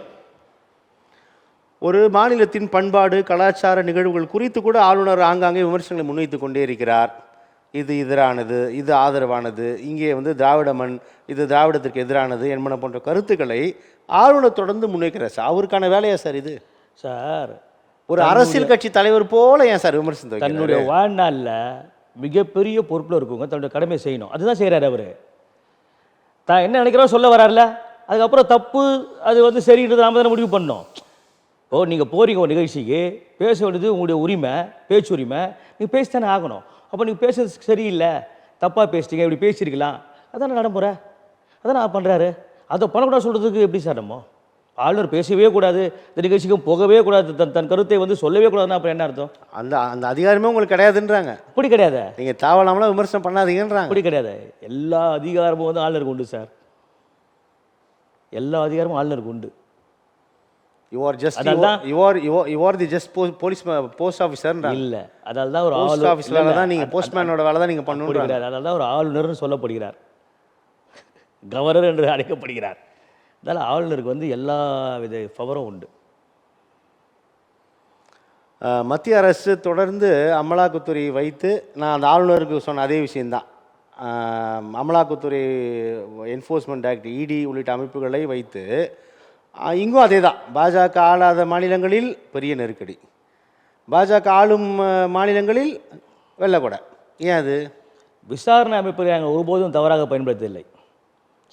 ஒரு மாநிலத்தின் பண்பாடு கலாச்சார நிகழ்வுகள் குறித்து கூட ஆளுநர் ஆங்காங்கே விமர்சனங்களை முன்வைத்து கொண்டே இருக்கிறார். இது எதிரானது, இது ஆதரவானது, இங்கே வந்து திராவிட மண், இது திராவிடத்திற்கு எதிரானது என்பன போன்ற கருத்துக்களை ஆளுநர் தொடர்ந்து முன்வைக்கிறார் சார். அவருக்கான வேலையா சார் இது? சார், ஒரு அரசியல் கட்சி தலைவர் போல ஏன் சார் விமர்சனத்தை வைக்கிறாரு? தன்னுடைய வாழ்நாளில் மிகப்பெரிய பொறுப்பில் இருக்கவங்க தன்னுடைய கடமை செய்யணும், அதுதான் செய்கிறார் அவர். தான் என்ன நினைக்கிறோம் சொல்ல வரார்ல, அதுக்கப்புறம் தப்பு அது வந்து சரின்றது நாம தானே முடிவு பண்ணோம். ஓ, நீங்கள் போறீங்க ஒரு நிகழ்ச்சிக்கு, பேச வேண்டியது உங்களுடைய உரிமை, பேச்சு உரிமை, நீங்கள் பேசித்தானே ஆகணும். அப்போ நீங்கள் பேசுறது சரியில்லை, தப்பாக பேசிட்டீங்க, இப்படி பேசியிருக்கலாம், அதானே நடைமுறை, அதான் நான் பண்ணுறாரு. அதை பண்ணக்கூடாது சொல்கிறதுக்கு எப்படி சார் நம்ம? ஆளுநர் பேசவே கூடாது, இந்த நிகழ்ச்சிக்கும் போகவே கூடாது, தன் கருத்தை வந்து சொல்லவே கூடாதுன்னா அப்புறம் என்ன அர்த்தம்? அந்த அந்த அதிகாரமே உங்களுக்கு கிடையாதுன்றாங்க. அப்படி கிடையாது, நீங்கள் தேவையில்லாமலாம் விமர்சனம் பண்ணாதீங்கன்றாங்க. அப்படி கிடையாது. எல்லா அதிகாரமும் வந்து ஆளுநருக்கு உண்டு சார், எல்லா அதிகாரமும் ஆளுநருக்கு உண்டு. யூ ஆர் ஜஸ்ட் அதான் you are the just police post ஆஃபீஸர்ன்றாங்க. இல்லை, அதனால தான் ஒரு போஸ்ட் ஆஃபீஸ் வேலை தான் நீங்கள், போஸ்ட்மேனோட வேலை தான் நீங்கள் அப்படி பண்ணணும். கிடையாது, அதனால தான் ஒரு ஆளுநர்னு சொல்லப்படுகிறார், கவர்னர் என்று அழைக்கப்படுகிறார். அதனால் ஆளுநருக்கு வந்து எல்லா வித பவரும் உண்டு. மத்திய அரசு தொடர்ந்து அமலாக்கத்துறை வைத்து, நான் அந்த ஆளுநருக்கு சொன்ன அதே விஷயந்தான், அமலாக்கத்துறை, என்ஃபோர்ஸ்மெண்ட் ஆக்ட், இடி உள்ளிட்ட அமைப்புகளை வைத்து இங்கும் அதே தான். பாஜக ஆளாத மாநிலங்களில் பெரிய நெருக்கடி, பாஜக ஆளும் மாநிலங்களில் வெள்ளக்கூட. ஏன் அது? விசாரணை அமைப்புகளை நாங்கள் ஒருபோதும் தவறாக பயன்படுத்தவில்லை,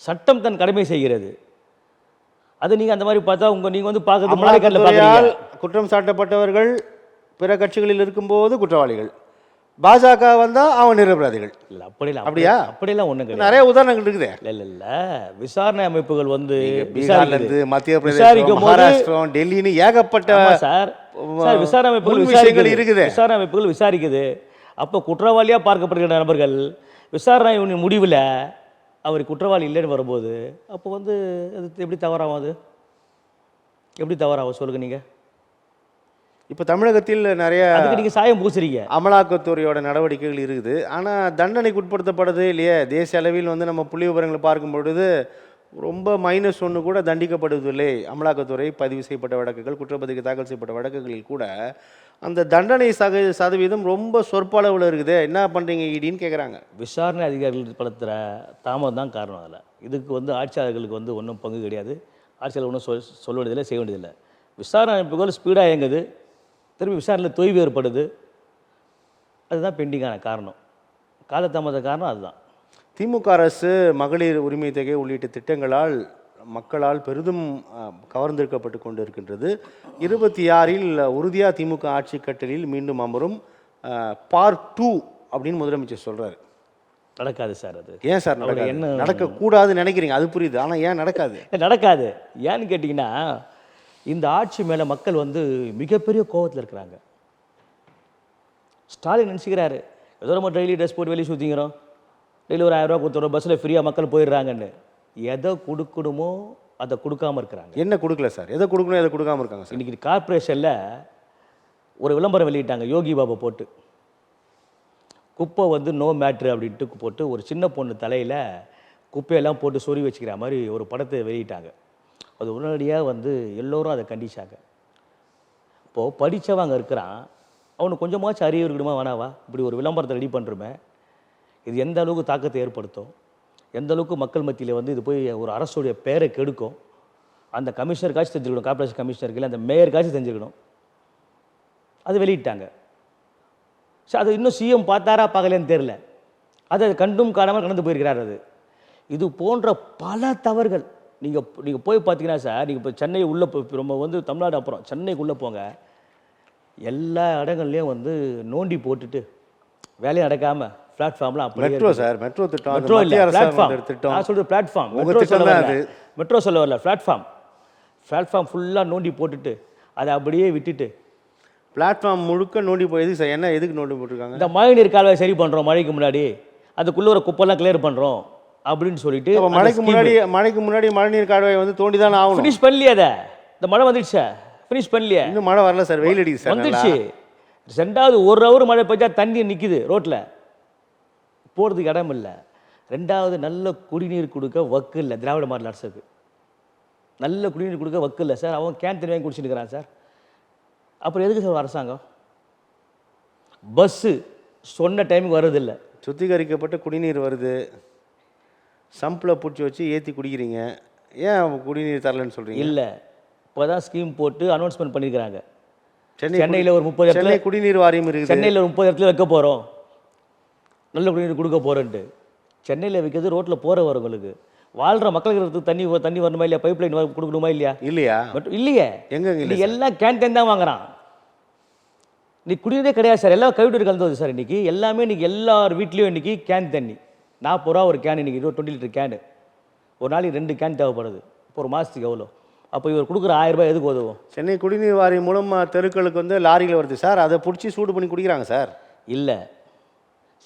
சட்டம் தன் கடமை செய்கிறது. அது நீங்கள் அந்த மாதிரி பார்த்தா நீங்கள் வந்து பார்க்கறது அமலாக்கத்துறையால் குற்றம் சாட்டப்பட்டவர்கள் பிற கட்சிகளில் இருக்கும்போது குற்றவாளிகள், பாஜக வந்தால் அவன் நிரபராதிகள். இல்லை, அப்படிலாம் அப்படியா? அப்படிலாம் ஒன்றும் கிடையாது. நிறைய உதாரணங்கள் இருக்குதே. இல்லை, விசாரணை அமைப்புகள் வந்து பீகார்லேருந்து மத்திய பிரதேசம், விசாரிக்கும் போது மகாராஷ்டிரம், டெல்லின்னு ஏகப்பட்ட சார் விசாரணை அமைப்புகள் விஷயங்கள் இருக்குது. விசாரணை அமைப்புகள் விசாரிக்குது. அப்போ குற்றவாளியாக பார்க்கப்படுகிற நபர்கள் விசாரணை முடிவில் அவர் குற்றவாளி இல்லைன்னு வரும்போது அப்போ வந்து அது எப்படி தவறாகும்? அது எப்படி தவறாகும் சொல்லுங்க நீங்கள்? இப்போ தமிழகத்தில் நிறைய அதுக்கு நீங்கள் சாயம் பூசுறீங்க. அமலாக்கத்துறையோட நடவடிக்கைகள் இருக்குது, ஆனால் தண்டனைக்கு உட்படுத்தப்படுறதே இல்லையே. தேசிய அளவில் வந்து நம்ம புள்ளி விவரங்களை பார்க்கும் பொழுது ரொம்ப -1 கூட தண்டிக்கப்படுவதில்லை. அமலாக்கத்துறை பதிவு செய்யப்பட்ட வழக்குகள், குற்றப்பத்திரிகை தாக்கல் செய்யப்பட்ட வழக்குகளில் கூட அந்த தண்டனை சதவீதம் ரொம்ப சொற்ப அளவில் இருக்குது. என்ன பண்ணுறீங்க இடின்னு கேட்குறாங்க. விசாரணை அதிகாரிகள் படுத்துகிற தாமதம் தான் காரணம். அதில் இதுக்கு வந்து ஆட்சியாளர்களுக்கு வந்து ஒன்றும் பங்கு கிடையாது. ஆட்சியாளர் ஒன்றும் சொல்ல வேண்டியதில்லை, செய்ய வேண்டியதில்லை. விசாரணை அமைப்புகள் ஸ்பீடாக இயங்குது, திரும்பி விசாரணையில் தொய்வு ஏற்படுது. அதுதான் பெண்டிங்கான காரணம், காலதாமத காரணம் அதுதான். திமுக அரசு மகளிர் உரிமை தொகை உள்ளிட்ட திட்டங்களால் மக்களால் பெரிதும் கவர்ந்திருக்கப்பட்டு கொண்டு இருக்கின்றது. 26இல் உறுதியாக திமுக ஆட்சி கட்டலில் மீண்டும் அமரும், பார்ட் 2 அப்படின்னு முதலமைச்சர் சொல்கிறாரு. நடக்காது சார். அது ஏன் சார் நடக்காது? என்ன நடக்கக்கூடாதுன்னு நினைக்கிறீங்க, அது புரியுது, ஆனால் ஏன் நடக்காது? நடக்காது ஏன்னு கேட்டிங்கன்னா, இந்த ஆட்சி மேலே மக்கள் வந்து மிகப்பெரிய கோபத்தில் இருக்கிறாங்க. ஸ்டாலின் நினச்சிக்கிறாரு ஏதோ நம்ம டெய்லி ட்ரெஸ் போட்டு வெளியே சுற்றிக்கிறோம், டெய்லி ஒரு 1000 ரூபா கொடுத்துறோம், பஸ்ஸில் ஃப்ரீயாக மக்கள் போயிடுறாங்கன்னு. எதை கொடுக்கணுமோ அதை கொடுக்காமல் இருக்கிறாங்க. என்ன கொடுக்கல சார்? எதை கொடுக்கணும், எதை கொடுக்காமல் இருக்காங்க சார்? இன்றைக்கி கார்ப்பரேஷனில் ஒரு விளம்பரம் வெளியிட்டாங்க, யோகி பாபா போட்டு, குப்பை வந்து நோ மேட்ரு அப்படின்ட்டு போட்டு ஒரு சின்ன பொண்ணு தலையில் குப்பையெல்லாம் போட்டு சொறி வச்சுக்கிற மாதிரி ஒரு படத்தை வெளியிட்டாங்க. அது உடனடியாக வந்து எல்லோரும் அதை கண்டிச்சாங்க. இப்போது படித்தவங்க இருக்கிறான், அவனுக்கு கொஞ்சமாச்சும் அறிவு இருக்கணுமா வேணாவா? இப்படி ஒரு விளம்பரத்தை ரெடி பண்ணுறோமே, இது எந்த அளவுக்கு தாக்கத்தை ஏற்படுத்தும், எந்த அளவுக்கு மக்கள் மத்தியில் வந்து இது போய் ஒரு அரசுடைய பேரை கெடுக்கும். அந்த கமிஷனருக்காச்சும் தெரிஞ்சுக்கணும், கார்ப்பரேஷன் கமிஷனருக்கு இல்லை அந்த மேயருக்காச்சும் தெரிஞ்சுக்கணும். அது வெளியிட்டாங்க. ஸோ அது இன்னும் சிஎம் பார்த்தாரா பார்க்கலன்னு தெரில, அதை கண்டும் காணாமல் கடந்து போயிருக்கிறார். அது இது போன்ற பல தவறுகள் நீங்கள் போய் பார்த்தீங்கன்னா சார், நீங்கள் இப்போ சென்னை உள்ளே ரொம்ப வந்து தமிழ்நாடு அப்புறம் சென்னைக்குள்ளே போங்க, எல்லா இடங்கள்லையும் வந்து நோண்டி போட்டுட்டு வேலையை நடக்காமல் பிளாட்ஃபார்ம்லாம் அப்படி மெட்ரோ சார், மெட்ரோ திட்டம், மெட்ரோ இல்லை பிளாட்ஃபார்ம், திட்டம். நான் சொல்கிறது பிளாட்ஃபார்ம், மெட்ரோ சொல்ல வரல, பிளாட்ஃபார்ம் ஃபுல்லாக நோண்டி போட்டுட்டு அதை அப்படியே விட்டுட்டு பிளாட்ஃபார்ம் முழுக்க நோண்டி போய் எதுக்கு சார்? என்ன எதுக்கு நோண்டி போட்டிருக்காங்க? இந்த மழைநீர் கால்வாய் சரி பண்ணுறோம் மழைக்கு முன்னாடி, அதுக்குள்ளே ஒரு குப்பெல்லாம் கிளியர் பண்ணுறோம் அப்படின்னு சொல்லிட்டு அப்ப மழைக்கு முன்னாடி மழைநீர் கால்வாய் வந்து தோண்டி தான் ஆகணும். ஃபினிஷ் பண்ணலையே அதை. இந்த மழை வந்துடுச்சா? ஃபினிஷ் பண்ணலையே. இன்னும் மழை வரல சார், வெயில் அடிக்குது சார். வந்துடுச்சு. ரெண்டாவது 1 ஹவர் மழை பெஞ்சா தண்ணி நிற்கிது ரோட்டில், போகிறதுக்கு இடம் இல்லை. ரெண்டாவது நல்ல குடிநீர் கொடுக்க வக்கு இல்லை திராவிட மாடல் அரசுக்கு. நல்ல குடிநீர் கொடுக்க வக்கு இல்லை சார். அவன் கேன் தண்ணி வாங்கி குடிச்சிட்டு இருக்கிறான் சார். அப்புறம் எதுக்கு சார் அரசாங்கம்? பஸ்ஸு சொன்ன டைமுக்கு வர்றதில்லை. சுத்திகரிக்கப்பட்ட குடிநீர் வருது, சம்பில் பிடிச்சி வச்சு ஏற்றி குடிக்கிறீங்க. ஏன் குடிநீர் தரலன்னு சொல்கிறீங்க? இல்லை, இப்போ தான் ஸ்கீம் போட்டு அனௌன்ஸ்மெண்ட் பண்ணியிருக்கிறாங்க. சென்னையில் ஒரு 30 இடத்துல சென்னை குடிநீர் வாரியம் இருக்குது. சென்னையில் ஒரு 30 இடத்துல வைக்க போகிறோம், நல்ல குடிநீர் கொடுக்க போகிறோன்ட்டு. சென்னையில் வைக்கிறது ரோட்டில் போகிறவங்களுக்கு, வாழ்கிற மக்களுக்கு தண்ணி வரணுமா இல்லையா? பைப் லைன் கொடுக்கணுமா இல்லையா? இல்லையா? மட்டும் இல்லையே. எங்கே எல்லாம் கேன்டீன் தான் வாங்குறான். நீ குடிநீரே கிடையாது சார், எல்லாம் கைவிட்டு கலந்து சார். இன்றைக்கி எல்லாமே இன்றைக்கி எல்லார் வீட்லேயும் இன்றைக்கி கேன் தண்ணி 40 ரூபா ஒரு கேன். இன்றைக்கி 20 லிட்டர் கேனு ஒரு நாளைக்கு 2 கேன் தேவைப்படுது. இப்போ ஒரு மாதத்துக்கு எவ்வளோ? அப்போ இவர் கொடுக்குற 1000 ரூபாய் எதுக்கு உதவும்? சென்னை குடிநீர் வாரியம் மூலமாக தெருக்களுக்கு வந்து லாரியில் வருது சார், அதை பிடிச்சி சூடு பண்ணி குடிக்கிறாங்க சார். இல்லை,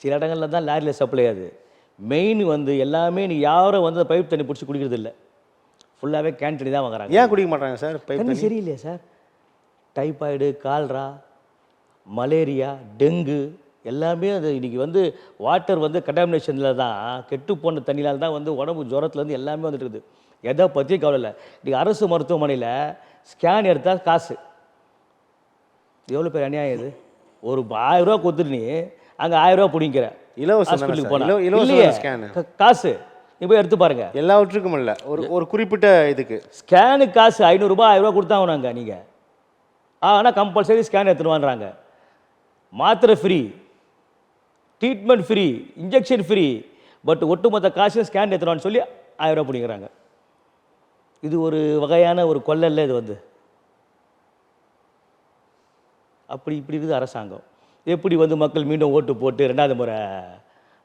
சில இடங்களில் தான் லாரியில் சப்ளை ஆகுது. மெயின் வந்து எல்லாமே நீ யாரும் வந்து பைப் தண்ணி பிடிச்சி குடிக்கிறது இல்லை, ஃபுல்லாகவே கேன் தண்ணி தான் வாங்குறாங்க. ஏன் குடிக்க மாட்டாங்க சார்? பைப் தண்ணி சரியில்லையா சார்? டைபாய்டு, கால்ரா, மலேரியா, டெங்கு எல்லாமே அது இன்றைக்கி வந்து வாட்டர் வந்து கண்டாமினேஷனில் தான், கெட்டு போன தண்ணியால் தான் வந்து உடம்பு ஜுரத்துலேருந்து எல்லாமே வந்துட்டு இருக்குது. எதை பற்றி கவலை இல்லை. இன்றைக்கி அரசு மருத்துவமனையில் ஸ்கேன் எடுத்தால் காசு. எவ்வளோ பேர் அநியாயம் இது? ஒரு 1000 ரூபா கொடுத்துட்டு நீ அங்கே 1000 ரூபா பிடிங்கிற. ஹாஸ்பிட்டலுக்கு போனால் காசு நீ போய் எடுத்து பாருங்க. எல்லாவற்றுக்கும் இல்லை, ஒரு குறிப்பிட்ட இதுக்கு ஸ்கேனுக்கு காசு 500 ரூபா 1000 ரூபா கொடுத்தாங்கன்னாங்க நீங்கள். ஆனால் கம்பல்சரி ஸ்கேன் எடுத்துருவான்றாங்க. மாத்திரை free, treatment free, injection free, but ஒட்டுமொத்த காசு ஸ்கேன் எடுத்துருவான்னு சொல்லி 1000 ரூபா பிடிக்கிறாங்க. இது ஒரு வகையான ஒரு கொள்ளல்ல இது வந்து. அப்படி இப்படி இருக்குது அரசாங்கம். எப்படி வந்து மக்கள் மீண்டும் ஓட்டு போட்டு 2வது முறை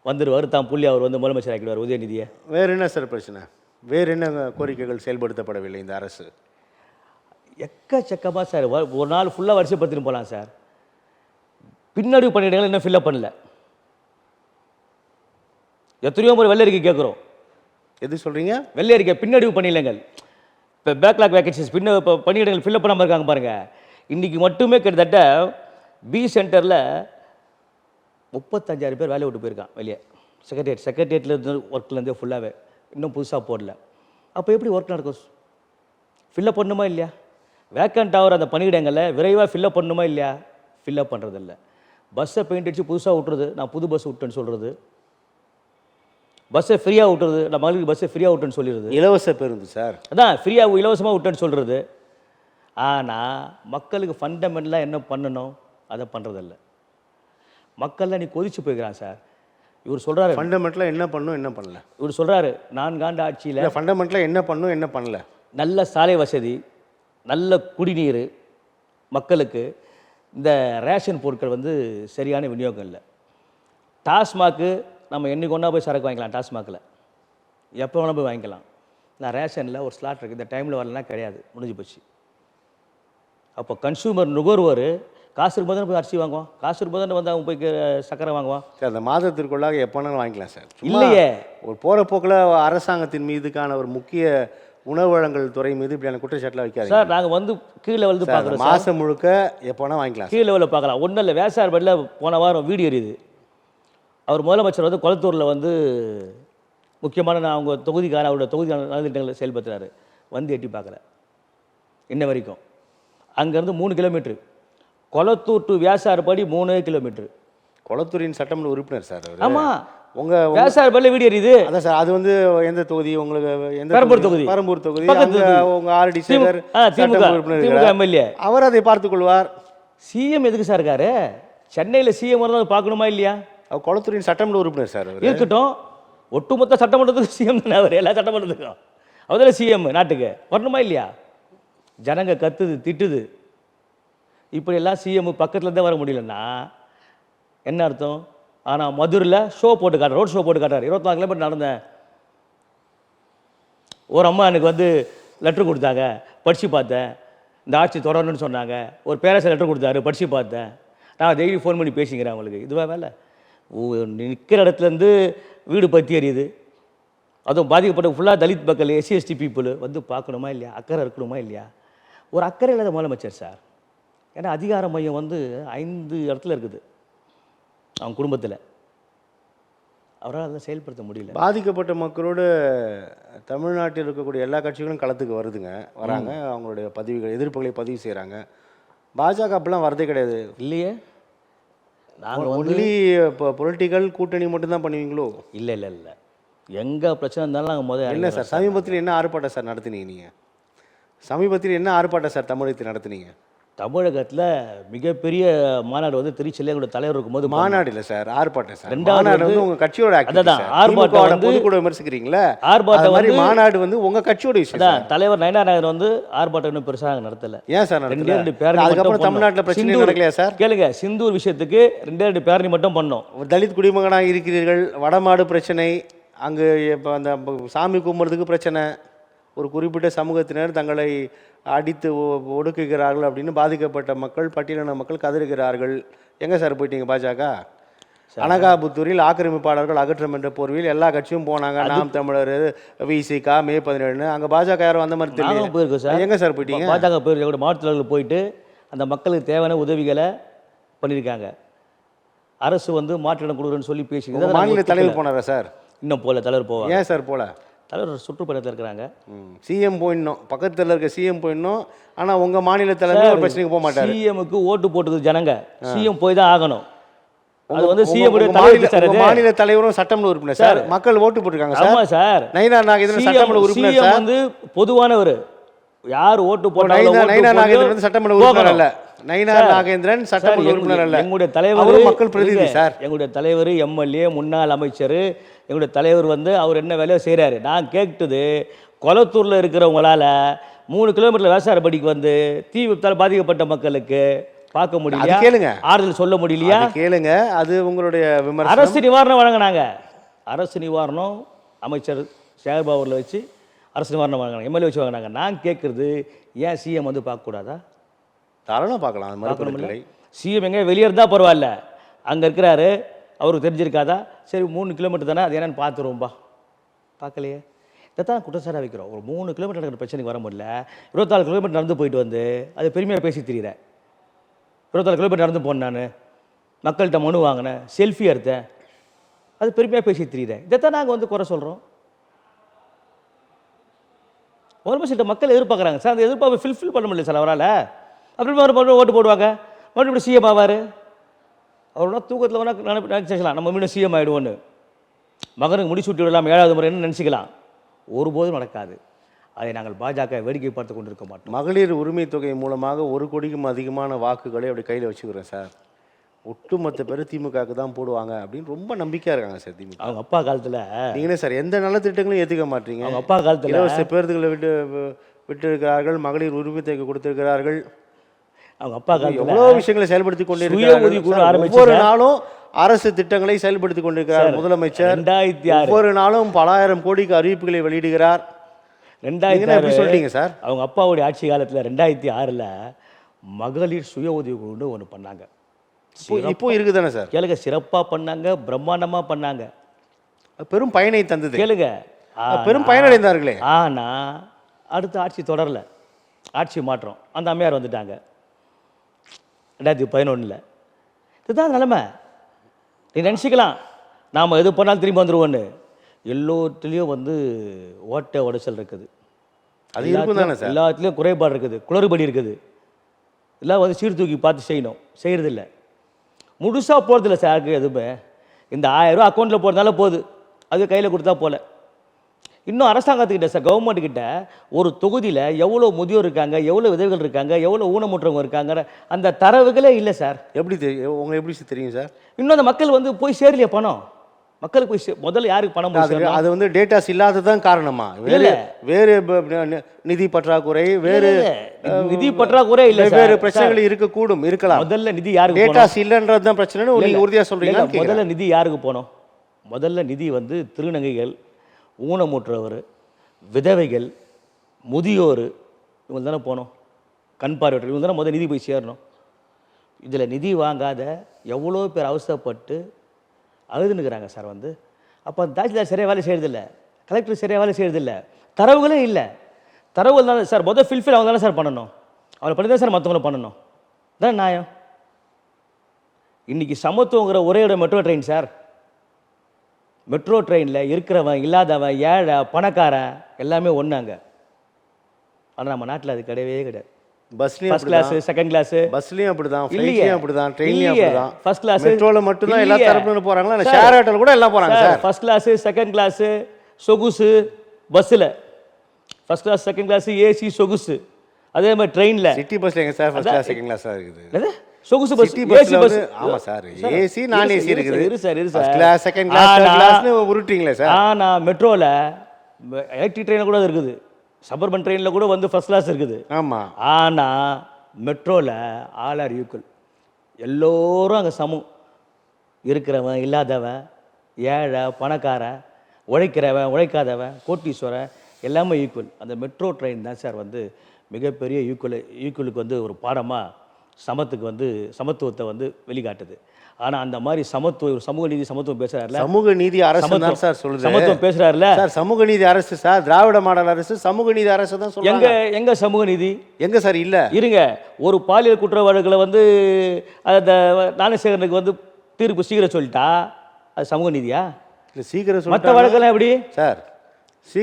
வந்துடுவார், தான் புள்ளி அவர் வந்து முதலமைச்சர் ஆக்கிடுவார் உதயநிதியை. வேறு என்ன சார் பிரச்சனை? வேறு என்ன கோரிக்கைகள் செயல்படுத்தப்படவில்லை இந்த அரசு? எக்கச்சக்கமாக சார். ஒரு நாள் ஃபுல்லாக வரிசைப்படுத்தின்னு போகலாம் சார். பின்னடைவு பணியிடங்கள் இன்னும் ஃபில்லப் பண்ணல. எத்தனையோ முறை வெள்ளை அறிக்கை கேட்குறோம். எது சொல்கிறீங்க? வெள்ளை அறிக்கை பின்னடைவு பணியிடங்கள், இப்போ பேக்லாக் வேகன்சிஸ், இப்போ பணியிடங்கள் ஃபில்லப் பண்ணாமல் இருக்காங்க பாருங்கள். இன்றைக்கி மட்டுமே கிட்டத்தட்ட பி சென்டரில் 35,000 பேர் வேலையை விட்டு போயிருக்கான் வெளியே. செக்ரட்டேரியட்லேருந்து ஒர்க்லேருந்தே ஃபுல்லாகவே இன்னும் புதுசாக போடல. அப்போ எப்படி ஒர்க் நடக்கும்? ஃபில்லப் பண்ணணுமா இல்லையா? வேக்கண்ட் ஆகிற அந்த பணியிடங்களை விரைவாக ஃபில்லப் பண்ணணுமா இல்லையா? ஃபில்லப் பண்ணுறதில்ல. பஸ்ஸை பெயிண்ட் அடித்து புதுசாக விட்டுறது, நான் புது பஸ் விட்டேன்னு சொல்கிறது. பஸ்ஸை ஃப்ரீயாக விட்டுறது, நான் மகளுக்கு பஸ்ஸை ஃப்ரீயாக விட்டேன்னு சொல்லிடுறது. இலவச பேருந்து சார், அதான் ஃப்ரீயாக இலவசமாக விட்டேன்னு சொல்கிறது. ஆனால் மக்களுக்கு ஃபண்டமெண்டலாக என்ன பண்ணணும் அதை பண்ணுறதில்ல. மக்கள்லாம் நீ கொதிச்சு போய்க்கிறான் சார். இவர் சொல்கிறாரு ஃபண்டமெண்டலாக என்ன பண்ணணும் என்ன பண்ணல. இவர் சொல்கிறாரு 4 ஆண்டு ஆட்சியில் ஃபண்டமெண்டலாக என்ன பண்ணணும் என்ன பண்ணல. நல்ல சாலை வசதி, நல்ல குடிநீர், மக்களுக்கு இந்த ரேஷன் பொருட்கள் வந்து சரியான விநியோகம் இல்லை. டாஸ்மாக்கு நம்ம என்னைக்கு ஒன்றா போய் சரக்கு வாங்கிக்கலாம், டாஸ்மாகில் எப்போ வேணால் போய் வாங்கிக்கலாம். நான் ரேஷனில் ஒரு ஸ்லாட் இருக்குது, இந்த டைமில் வரலன்னா கிடையாது, முடிஞ்சு போச்சு. அப்போ கன்சூமர் நுகர்வோர் காசு இருக்கும்போது தானே போய் அரிசி வாங்குவான், காசு இருக்கும்போது தானே வந்து அவங்க போய் சக்கரை வாங்குவான். சார் அந்த மாதத்திற்குள்ளாக எப்போனாலும் வாங்கிக்கலாம் சார். இல்லையே, ஒரு போகிற போக்கில் அரசாங்கத்தின் மீதுக்கான ஒரு முக்கிய உணவு வழங்கல் துறை மீது இப்படியான குற்றச்சாட்டில் வைக்காது சார். நாங்கள் வந்து கீழே வந்து பார்க்குறோம், மாதம் முழுக்க எப்போனா வாங்கிக்கலாம், கீழே லெவலில் பார்க்கலாம். ஒன்றும் இல்லை, வேசார்பேட்டில் போன வாரம் வீடியோ எரியுது. அவர் முதலமைச்சர் வந்து கொளத்தூரில் வந்து முக்கியமான அவங்க தொகுதிக்கான அவரோட தொகுதிக்கான நலத்திட்டங்களை செயல்படுத்துறாரு. வந்து எட்டி பார்க்கல இன்ன வரைக்கும். அங்கேருந்து 3 kilometre, Kolathur to Vyasarpadi 3 kilometre. கொளத்தூரின் சட்டமன்ற உறுப்பினர் சார். ஆமாம், உங்கள் வியாசார்பாடியில் வீடியோ எரியுது. அதான் சார், அது வந்து எந்த தொகுதி உங்களுக்கு? எந்த பெரம்பூர் தொகுதி. பெரம்பூர் தொகுதி. உங்கள் திமுக எம்எல்ஏ அவர் அதை பார்த்துக் கொள்வார். சிஎம் எதுக்கு சார் இருக்காரு? சென்னையில் சிஎம் வந்து பார்க்கணுமா இல்லையா? அவர் கொளத்தூரின் சட்டமன்ற உறுப்பினர் சார். இருக்கட்டும், ஒட்டுமொத்த சட்டமன்றத்துக்கு சிஎம் தானே அவர், எல்லா சட்டமன்றத்துக்கும் அவர் தானே சிஎம். நாட்டுக்கு வரணுமா இல்லையா? ஜனங்க கத்துது, திட்டுது. இப்படியெல்லாம் சிஎம் பக்கத்துலேருந்தே வர முடியலன்னா என்ன அர்த்தம்? ஆனால் மதுரையில் ஷோ போட்டு காட்டுறார், ரோட் ஷோ போட்டு காட்டுறாரு. 24 கிலோமீட்டர் நடந்தேன். ஒரு அம்மா எனக்கு வந்து லெட்ரு கொடுத்தாங்க, படித்து பார்த்தேன். இந்த ஆட்சி தொடரணும்னு சொன்னாங்க. ஒரு பேரரசர் லெட்டர் கொடுத்தாரு, படித்து பார்த்தேன். நான் டெய்லி ஃபோன் பண்ணி பேசிக்கிறேன் அவங்களுக்கு. இதுவாக வேலை. நிற்கிற இடத்துலேருந்து வீடு பற்றி எரியுது. அதுவும் பாதிக்கப்பட்ட ஃபுல்லாக தலித் மக்கள், எஸ்சி எஸ்டி பீப்புள் வந்து பார்க்கணுமா இல்லையா, அக்கறை இருக்கணுமா இல்லையா? ஒரு அக்கறை இல்லாத முதலமைச்சர் சார். ஏன்னா அதிகார மையம் வந்து 5 இடத்துல இருக்குது அவங்க குடும்பத்தில். அவரால் அதை செயல்படுத்த முடியல. பாதிக்கப்பட்ட மக்களோடு தமிழ்நாட்டில் இருக்கக்கூடிய எல்லா கட்சிகளும் களத்துக்கு வராங்க, அவங்களுடைய எதிர்ப்புகளை பதிவு செய்கிறாங்க. பாஜக அப்படிலாம் வரதே கிடையாது இல்லையே. நாங்கள் ஒன்லி இப்போ பொலிட்டிக்கல் கூட்டணி மட்டும்தான் பண்ணுவீங்களோ? இல்லை இல்லை இல்லை, எங்கே பிரச்சனை இருந்தாலும் நாங்கள் முதல்ல இல்லை சார். சமீபத்தில் என்ன ஆர்ப்பாட்டம் சார் நடத்துனீங்க நீங்கள்? சமீபத்தில் என்ன ஆர்ப்பாட்டம் சார் தமிழகத்தில் நடத்துனீங்க? தமிழகத்தில் மிகப்பெரிய மாநாடு வந்து திருச்சியில் எங்களோட தலைவர் இருக்கும்போது. மாநாடு இல்லை சார், ஆர்ப்பாட்டம் சார். ரெண்டாவது வந்து உங்கள் கட்சியோட அதுதான் ஆர்ப்பாட்டம் வந்து கூட விமர்சிக்கிறீங்களா? ஆர்ப்பாட்டம் மாதிரி மாநாடு வந்து உங்கள் கட்சியோட விஷயம். தான் தலைவர் நயனார் நாயர் வந்து ஆர்ப்பாட்டம் இன்னும் பெருசாக நடத்தலை. ஏன் சார்? 2 பேரணி. அதுக்கப்புறம் தமிழ்நாட்டில் பிரச்சனை நடக்கலையா சார்? கேளுங்க, சிந்தூர் விஷயத்துக்கு 2 பேரணி மட்டும் பண்ணோம். தலித் குடிமகனாக இருக்கிறீர்கள், வடமாடு பிரச்சனை, அங்கே இப்போ அந்த சாமி கும்பிட்றதுக்கு பிரச்சனை, ஒரு குறிப்பிட்ட சமூகத்தினர் தங்களை அடித்து ஒடுக்குகிறார்கள் அப்படின்னு பாதிக்கப்பட்ட மக்கள், பட்டியலின மக்கள் கதறுகிறார்கள். எங்கே சார் போயிட்டீங்க பாஜக? அனகாபுத்தூரில் ஆக்கிரமிப்பாளர்கள் அகற்றம் என்ற போர்வையில் எல்லா கட்சியும் போனாங்க. நாம் தமிழர், விசிகா, மே 17. அங்கே பாஜக யாரும் அந்த மாதிரி தெரியல. போயிருக்கோம் சார். எங்கே சார் போயிட்டீங்க? பாஜக போயிருக்க மாவட்ட தலைவர்கள் போயிட்டு அந்த மக்களுக்கு தேவையான உதவிகளை பண்ணியிருக்காங்க. அரசு வந்து மாற்றிடம் கொடுக்குறேன்னு சொல்லி பேசி மாநில தலைவர் போனாரா சார்? இன்னும் போல தலைவர் போவாங்க. ஏன் சார் போல? தலைவர் சுற்றுப்பயணத்தில் இருக்கிறாங்க. சிஎம் போயிடணும், பக்கத்தில் இருக்க சிஎம் போயிடணும். ஆனால் உங்கள் மாநில தலைவர் ஒரு பிரச்சனைக்கு போக மாட்டார். சிஎம்க்கு ஓட்டு போட்டுக்குது ஜனங்க, சிஎம் போய் தான் ஆகணும். அது வந்து சிஎம் மாநில தலைவரும் சட்டமன்ற உறுப்பினர் சார். மக்கள் ஓட்டு போட்டிருக்காங்க சார். ஆமா சார். நயினார் நாகேந்திரன் சட்டமன்ற உறுப்பினர் சார். வந்து பொதுவானவர், யார் ஓட்டு போட்டாலும் நயினார் நாகேந்திரன் சட்டமன்ற உறுப்பினர் அல்ல. நயினார் நாகேந்திரன் சட்டமன்ற உறுப்பினர் அல்ல. எங்களுடைய தலைவர் மக்கள் பிரதிநிதி சார். எங்களுடைய தலைவர் எம்எல்ஏ, முன்னாள் அமைச்சர். எங்களுடைய தலைவர் வந்து அவர் என்ன வேலையோ செய்கிறாரு. நான் கேட்டது, கொளத்தூரில் இருக்கிறவங்களால 3 கிலோமீட்டர் விவசாயப்படிக்கு வந்து தீ விபத்தால் பாதிக்கப்பட்ட மக்களுக்கு பார்க்க முடியல, கேளுங்க, ஆறுதல் சொல்ல முடியலையா? கேளுங்க, அது உங்களுடைய விமர்சனம். அரசு நிவாரணம் வழங்கினாங்க. அரசு நிவாரணம் அமைச்சர் சேகர்பாபுரில் வச்சு அரசு நிவாரணம் வழங்கினாங்க, எம்எல்ஏ வச்சு வாங்கினாங்க. நான் கேட்குறது, ஏன் சிஎம் வந்து பார்க்கக்கூடாதா? தாராளமாக பார்க்கலாம். சிஎம் எங்கே வெளியே இருந்தால் பரவாயில்ல, அங்கே இருக்கிறாரு, அவருக்கு தெரிஞ்சிருக்காதா? சரி 3 கிலோமீட்டர் தானே, அது என்னன்னு பார்த்துருவோம்பா. பார்க்கலையே. இதைத்தான் குற்றச்சாட்டாக வைக்கிறோம். ஒரு 3 கிலோமீட்டர் நடக்கிற பிரச்சனைக்கு வர முடியல, 24 கிலோமீட்டர் நடந்து போயிட்டு வந்து அது பெருமையாக பேசி தெரியுறேன். 24 கிலோமீட்டர் நடந்து போனேன், நான் மக்கள்கிட்ட மனு வாங்கினேன், செல்ஃபி எடுத்தேன், அது பெருமையாக பேசி தெரியுறேன். இதைத்தான் நாங்கள் வந்து குறை சொல்கிறோம். முதலமைச்சர்கிட்ட மக்கள் எதிர்பார்க்குறாங்க சார். அந்த எதிர்பார்ப்பை ஃபில்ஃபில் பண்ண முடியல சார் அவரால். அப்படி மறுபடியும் ஓட்டு போடுவாங்க, மறுபடியும் சிஎம் ஆவார். அவரோட தூக்கத்தில் வேணால் நினச்சிக்கலாம் நம்ம மீண்டும் சிஎம் ஆகிடுவோன்னு. மகனுக்கு முடிசூட்டி விடலாம் 7வது முறை என்ன நினச்சிக்கலாம். ஒருபோதும் நடக்காது. அதை நாங்கள் பாஜக வேடிக்கை பார்த்து கொண்டிருக்க மாட்டோம். மகளிர் உரிமை தொகை மூலமாக 1 கோடிக்கும் அதிகமான வாக்குகளை அப்படி கையில் வச்சுக்கிறேன் சார். ஒட்டுமொத்த பேர் திமுகவுக்கு தான் போடுவாங்க அப்படின்னு ரொம்ப நம்பிக்கையாக இருக்காங்க சார் திமுக. அவங்க அப்பா காலத்தில் நீங்களே சார் எந்த நல்ல திட்டங்களும் ஏற்றுக்க மாட்டீங்க. அவங்க அப்பா காலத்தில் இலவச பேருந்துகளை விட்டு இருக்கிறார்கள், மகளிர் உரிமை தொகை கொடுத்திருக்கிறார்கள். அவங்க அப்பா காலத்தில் எவ்வளோ விஷயங்களை செயல்படுத்தி கொண்டிருக்கிறார்கள். ஒவ்வொரு நாளும் அரசு திட்டங்களை செயல்படுத்தி கொண்டிருக்கிறார் முதலமைச்சர். 2006 ஒவ்வொரு நாளும் பல ஆயிரம் கோடிக்கு அறிவிப்புகளை வெளியிடுகிறார். 2006 சொல்லிட்டீங்க சார். அவங்க அப்பாவுடைய ஆட்சி காலத்தில் 2006 மகளிர் சுய உதவி குழு ஒன்று பண்ணாங்க. இப்போ இருக்குதானே சார்? கேளுங்க, சிறப்பாக பண்ணாங்க, பிரம்மாண்டமாக பண்ணாங்க, பெரும் பயனை தந்தது. கேளுங்க, பெரும் பயனடைந்தார்களே. ஆனால் அடுத்த ஆட்சி தொடரல, ஆட்சி மாற்றம், அந்த அம்மையார் வந்துட்டாங்க 2011. இதுதான் நிலைமை. நீ நினச்சிக்கலாம் நாம் எது பண்ணாலும் திரும்பி வந்துடுவோன்னு. எல்லோத்துலேயும் வந்து ஓட்டை உடைச்சல் இருக்குது, அது இருக்கும் தானே சார். எல்லாத்துலேயும் குறைபாடு இருக்குது, குளறுபடி இருக்குது. எல்லாம் வந்து சீர்தூக்கி பார்த்து செய்யணும், செய்கிறதில்ல, முழுசாக போகிறதில்ல சார். எதுவுமே இந்த 1000 ரூபா அக்கௌண்ட்டில் போகிறதுனால போகுது, அது கையில் கொடுத்தா போல. இன்னும் அரசாங்கத்துக்கிட்ட சார், கவர்மெண்ட்டுக்கிட்ட ஒரு தொகுதியில் எவ்வளோ முதியோர் இருக்காங்க, எவ்வளோ விதவைகள் இருக்காங்க, எவ்வளோ ஊனமுற்றவங்க இருக்காங்க, அந்த தரவுகளே இல்லை சார். எப்படி தெரியும்? உங்களுக்கு எப்படி தெரியும் சார்? இன்னும் அந்த மக்கள் வந்து போய் சேரலையே பணம். மக்களுக்கு போய் முதல்ல யாருக்கு பணம் போய் அது வந்து டேட்டாஸ் இல்லாததான் காரணமா? வேறு நிதி பற்றாக்குறை, வேறு நிதி பற்றாக்குறை இல்லை, வேறு பிரச்சனைகள் இருக்கக்கூடும், இருக்கலாம். முதல்ல நிதி யாருக்கு? டேட்டாஸ் இல்லைன்றது தான் பிரச்சனைன்னு நீங்க உறுதியாக சொல்றீங்க. முதல்ல நிதி யாருக்கு போனோம்? முதல்ல நிதி வந்து திருநங்கைகள், ஊனமுற்றவர், விதவைகள், முதியோர், இவங்க தானே போனோம். கண் பார்வையற்றவர், இவங்க தானே முதல் நிதி போய் சேரணும். இதில் நிதி வாங்காத எவ்வளோ பேர் அவசரப்பட்டு அழுதுன்னுக்குறாங்க சார் வந்து. அப்போ தாசில்தார் சரியாக வேலை செய்கிறதில்ல, கலெக்டர் சரியாக வேலை செய்கிறதில்ல, தரவுகளே இல்லை. தரவுகள் தானே சார் மொதல் ஃபில்ஃபில் அவங்க தானே சார் பண்ணணும். அவளை பண்ணி தான் சார் மற்றவங்களை பண்ணணும். தான் நியாயம். இன்றைக்கி சமத்துவங்கிற ஒரே இடம் மெட்ரோ ட்ரெயின் சார். மெட்ரோ ட்ரெயினில் இருக்கிறவன் இல்லாதவன் ஏழை பணக்காரன் எல்லாமே ஒன்றாங்க. ஆனால் நம்ம நாட்டில் அது கிடையவே கிடையாது. பஸ்லயும் ஃபர்ஸ்ட் கிளாஸ் செகண்ட் கிளாஸ் பஸ்லயும் அப்படிதான், இல்லையே. ஃப்ளைட்லயும் அப்படிதான், ட்ரெயின்லயும் இல்லையே. அப்படிதான். ஃபர்ஸ்ட் கிளாஸ் மெட்ரோல மட்டும் தான் எல்லா இல்லையே. தரப்புல போறாங்களா? இல்ல சார், ஷேர் ஆட்டோல கூட எல்லாம் போறாங்க sir. First class second class சொகுசு பஸ்ஸில், first class second class AC சொகுசு. அதே மாதிரி ட்ரெயினில் சிட்டி பஸ்ல எங்க sir first class second class இருக்குது? சொகுசு பஸ் சிட்டி ஏசி பஸ்ல பஸ். ஆமா சார், ஏசி நான் ஏசி இருக்குது. இரு sir first class second class third கிளாஸ்னு உருட்டுறீங்களே சார். ஆனா மெட்ரோல எலக்ட்ரிக் ட்ரெயினில் கூட இருக்குது, சபர்பன் ட்ரெயினில் கூட வந்து ஃபர்ஸ்ட் கிளாஸ் இருக்குது. ஆமா. ஆனா மெட்ரோவில் ஆல் ஆர் ஈக்குவல். எல்லோரும் அங்கே சமம். இருக்கிறவன் இல்லாதவன் ஏழை பணக்காரன் உழைக்கிறவன் உழைக்காதவன் கோட்டீஸ்வரன் எல்லாமே ஈக்குவல். அந்த மெட்ரோ ட்ரெயின் தான் சார் வந்து மிகப்பெரிய ஈக்குவலுக்கு வந்து ஒரு பாடமாக சமத்துக்கு வந்து சமத்துவத்தை வந்து வெளிக்காட்டுது. ஆனால் அந்த மாதிரி சமத்துவம் சமூக நீதி சமத்துவம் பேசுகிறாருல, சமூக நீதி அரசு தான் சார் சொல்லுது. சமத்துவம் பேசுகிறாருல சார், சமூக நீதி அரசு சார், திராவிட மாடல் அரசு சமூக நீதி அரசு தான் சொல்றாங்க. எங்க சமூக நீதி எங்க சார் இல்ல? இருங்க, ஒரு பாலியல் குற்ற வழக்குல வந்து அந்த ஞானசேகரனுக்கு வந்து தீர்ப்பு சீக்கிரம் சொல்லிட்டா அது சமூக நீதியா? இல்ல சீக்கிரம் மற்ற சொல்லிட்டானா வழக்கெல்லாம் எப்படி சார்?